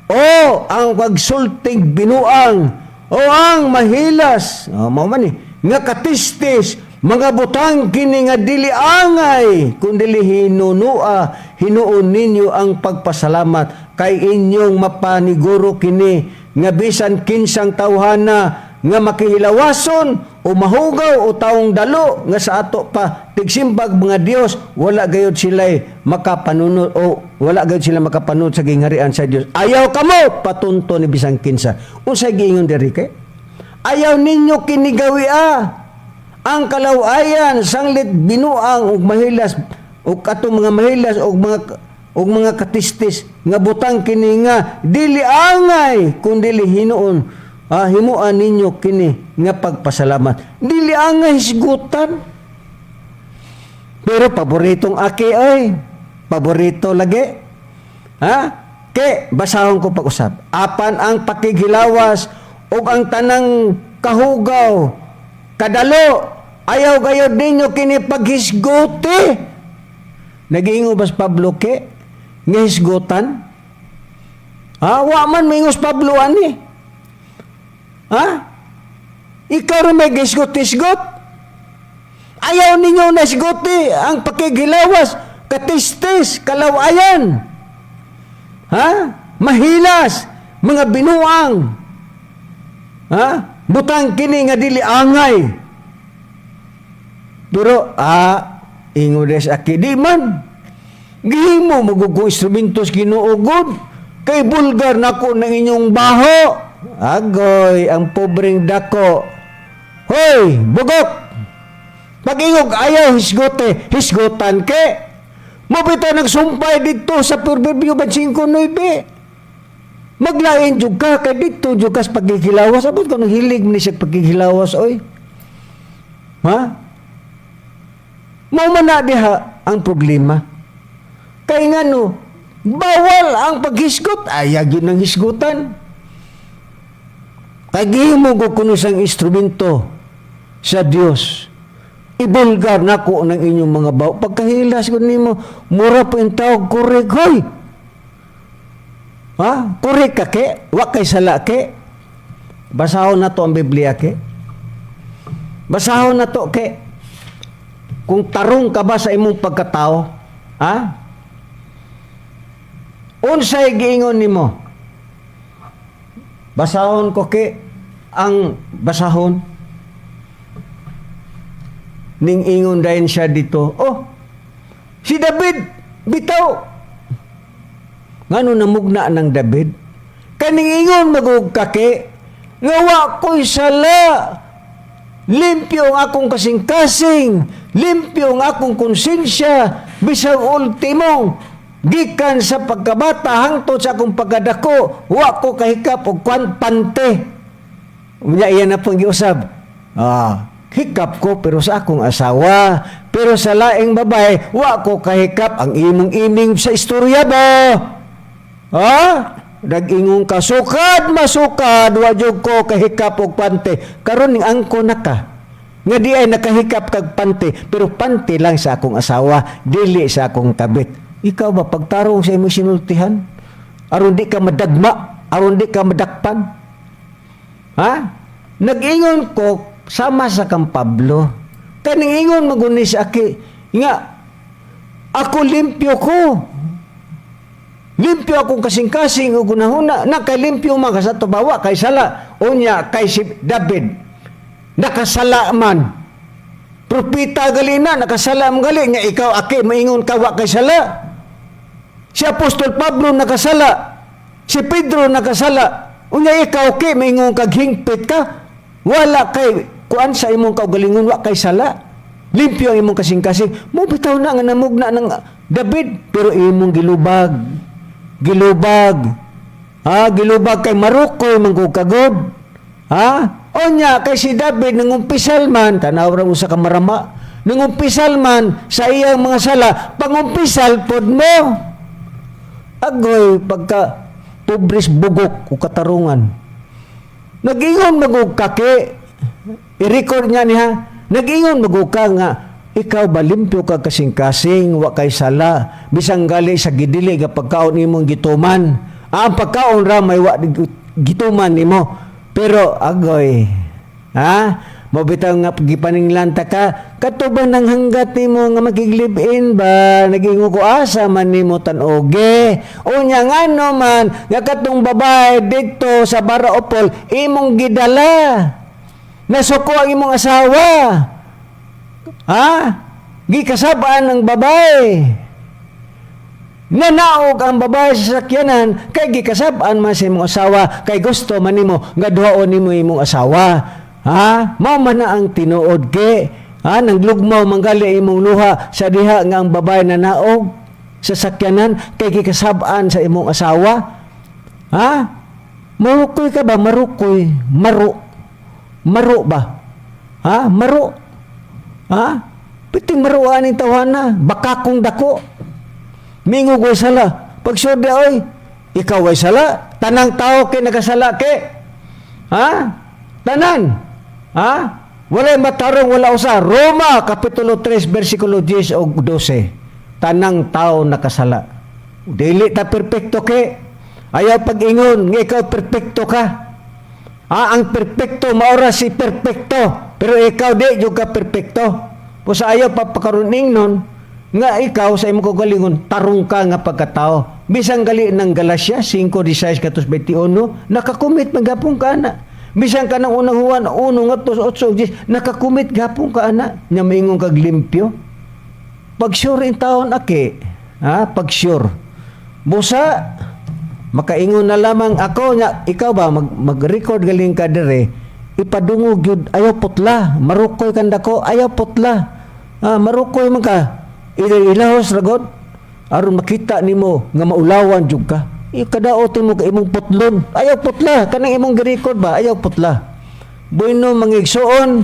O ang pagsultig binuang. O ang mahilas. Mao man nga katistis. Mga butang kini nga dili angay, kundili hinuon ninyo ang pagpasalamat kay inyong mapaniguro kini nga bisan kinsang tawhana nga makihilawason o mahugaw o taong dalo nga sa ato pa tigsimbag mga Dios, wala gayud sila makapanunod o wala gayud sila makapanunod sa gingharian sa Dios. Ayaw kamo patunto ni bisan kinsa. Unsay giingon diri kay? Ayaw ninyo kini gawia ang kalawayan, sanglit binuang ug mahilas ug katong mga mahilas ug mga katistis nga butang kini nga dili angay kundi hinuon himuan ninyo kini nga pagpasalamat. Dili angay hisgutan. Pero paboritong aki ay paborito lagi. Ke basahon ko pag-usab. Apan ang pakigilawas ug ang tanang kahugaw kadalo, ayaw gayod ninyo kini paghisgote. Nag-iingo bas Pablo ke? Nga hisgotan? Wa man mingos Pablo ani. Ikaw rin may gisgot-hisgot? Ayaw ninyo na hisgote ang pakigilawas, katistis, kalawayan. Mahilas, mga binuang. Butang kini nga dili angay. Pero ingo des aki di man. Gihimo magugong instrumentos Ginoo kay bulgar nako ng inyong baho. Agoy ang pobreng dako. Hoy, bugok. Pag-ingog ayaw hisgotan ke. Mo bitaw nagsumpay dito sa Proverbio 5:9. Maglain jud ka kay dito jud kas pagkikilawas. Abot ko nang hilig ni siya pagkikilawas oy. Mao man na diha ang problema. Kay ngano bawal ang paghisgot, ayaw yun ng hisgutan. Kay gihimo ko kuno sang instrumento sa Dios. Ibulgar nako ng inyong mga bawo. Pagkahilas ko nimo, mura po yung tawag korek hoy. Korek ka ke? Wa kay sala ke? Basahon na to ang Biblia ke? Basahon na to ke? Kung tarong ka ba sa imong pagkatao? Unsay giingon nimo? Basahon ko ke ang basahon. Ning ingon dayon siya dito. Si David bitaw. Ngano namugna ng David? Kaning ingon magugkake, nga wa ko'y sala. Limpyo ang akong kasing-kasing, limpyo ang akong konsensya, bisag ultimo, gikan sa pagkabata hangtod sa akong pagkadako, wa ko kahikap og pante. Unya iyan na pong giusab. Hikap ko pero sa akong asawa, pero sa laing babae, wa ko kahikap. Ang imong-iming sa istorya ba? Nag-ingong ka, masukad, wa jud ko kahikap og pante. Karon ning angko na ka. Nga di ay nakahikap kag pante, pero pante lang sa akong asawa, dili sa akong kabit. Ikaw ba pagtarong sa imong sinultihan? Aron di ka madagma, aron di ka madakpan? Nag-ingon ko sama sa kang Pablo. Kaning ingon magunis aki nga ako limpyo ko. Limpyo akong kasing-kasing o gunahuna. Nakalimpyo man ka sa tubawa kay sala. Unya kay si David. Nakasala man. Propita gali na, nakasala man gali. Nga ikaw, aki, maingon ka wa kay sala. Si Apostol Pablo nakasala. Si Pedro nakasala. Unya ikaw kay maingon kag hingpit ka. Wala kay kuan sa imong kaugalingon wa kay sala. Limpyo ang imong kasing-kasing. Mo bitaw na nga namugna ng David pero imong gilubag. Gilubag. Gilubag kay marukoy mangko kagod. Onya kay si David nangumpisal man tanaw ra usa ka marama. Nangumpisal man sa iyang mga sala, pangumpisal pod mo. Agoy pagka pobres bugok o katarungan. Nag-ingon magug kake. I-record niya niya. Nag-ingon magug ka nga ikaw ba limpyo ka kasing-kasing wa kay sala bisang gali sa gidili nga pagkaon imong gituman. Ang pagkaon ra may wa gituman nimo. Pero agoy, mabitaw nga gipaninglanta ka, katuban ng hanggat nimo nga makiglibin ba, nagingo ko asa man nimo tanoge. Unya nga no man, nga katong babae dito sa Baraopol, imong gidala. Nasuko ang imong asawa. Gikasabaan ng babae. Nanaog ang babae sa sakyanan kay gikasab-an man sa imong asawa kay gusto man nimo nga duhaon nimo imong asawa. Mao man na ang tinuod ke. Nanglugmaw manggali imong luha sa diha nga ang babae nanaog sa sakyanan kay gikasab-an sa imong asawa. Marukoy ka ba? Marukoy. Maro ba? Maro. Piting maruan ni tawhana. Bakakong dako. Mingog ay sala. Pag syuda, oy, ikaw ay sala. Tanang tao kay nagasala ke. Tanan. Walay matarong wala usa. Roma, Kapitulo 3, versikulo 10 o 12. Tanang tao nakasala. Dili ta perpekto ke. Ayaw pag-ingon, nga ikaw perpekto ka. Ang perpekto, maura si perpekto. Pero ikaw di, yung ka perpekto. Kung sa ayaw papakaruning nun, nga ikaw sa imong kagalingon tarong ka nga pagkatao bisang gali ng Galacia 5:16-21 nakakumit magapon ka ana bisang ka ng unang Juan 1:8-10 nakakumit gapon ka ana nya maingon kag limpyo pag sure in taon ake pag sure busa makaingon na lamang ako nya ikaw ba mag-record galing ka dire ipadungog yun ayaw putla marukoy kanda ko ayaw putla marukoy man ka ilahos ragot aron makita nimo nga maulawan jud ka ikadaotin mo ka imong putlon ayaw putla kanang imong gi-record ba ayaw putla bueno mangigsuon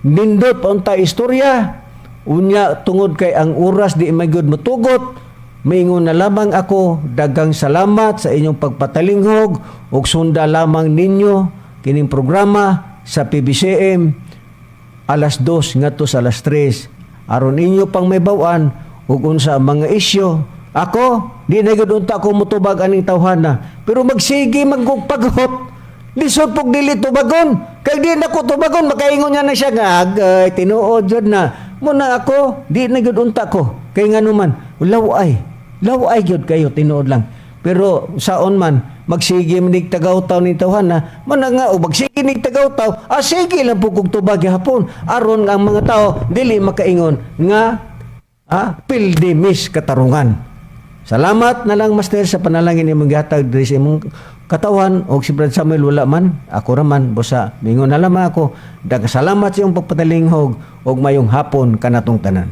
nindot pa unta istorya unya tungod kay ang oras di magyud motugot maingon na lamang ako dagang salamat sa inyong pagpatalinghog ug sunda lamang ninyo kining programa sa PBCM alas 2 ngadto sa alas 3 aron inyo pang may bawan ug unsa ang mga isyu. Ako, di na gud unta ko mutubag aning tawhana. Pero magsige magpaghot. Lisod pug dili tubagon. Kay di na ko tubagon makaingon niya na siya nga agay tinuod jud na. Muna ako, di na gud unta ko. Kay ngano man, laway gyud kayo tinuod lang. Pero saon man magsige manig tagaw-taw ni tawhana man nga o magsige nig tagaw-taw sige lang pug tubag hapon aron ang mga tao dili makaingon nga pildimis katarungan. Salamat na lang master sa panalangin imong gihatag diri sa imong katawan og si Brad Samuel wala man ako ra man busa mingon na lamang ako daghang salamat sa imong pagpatalinghog og mayong hapon kanatong tanan.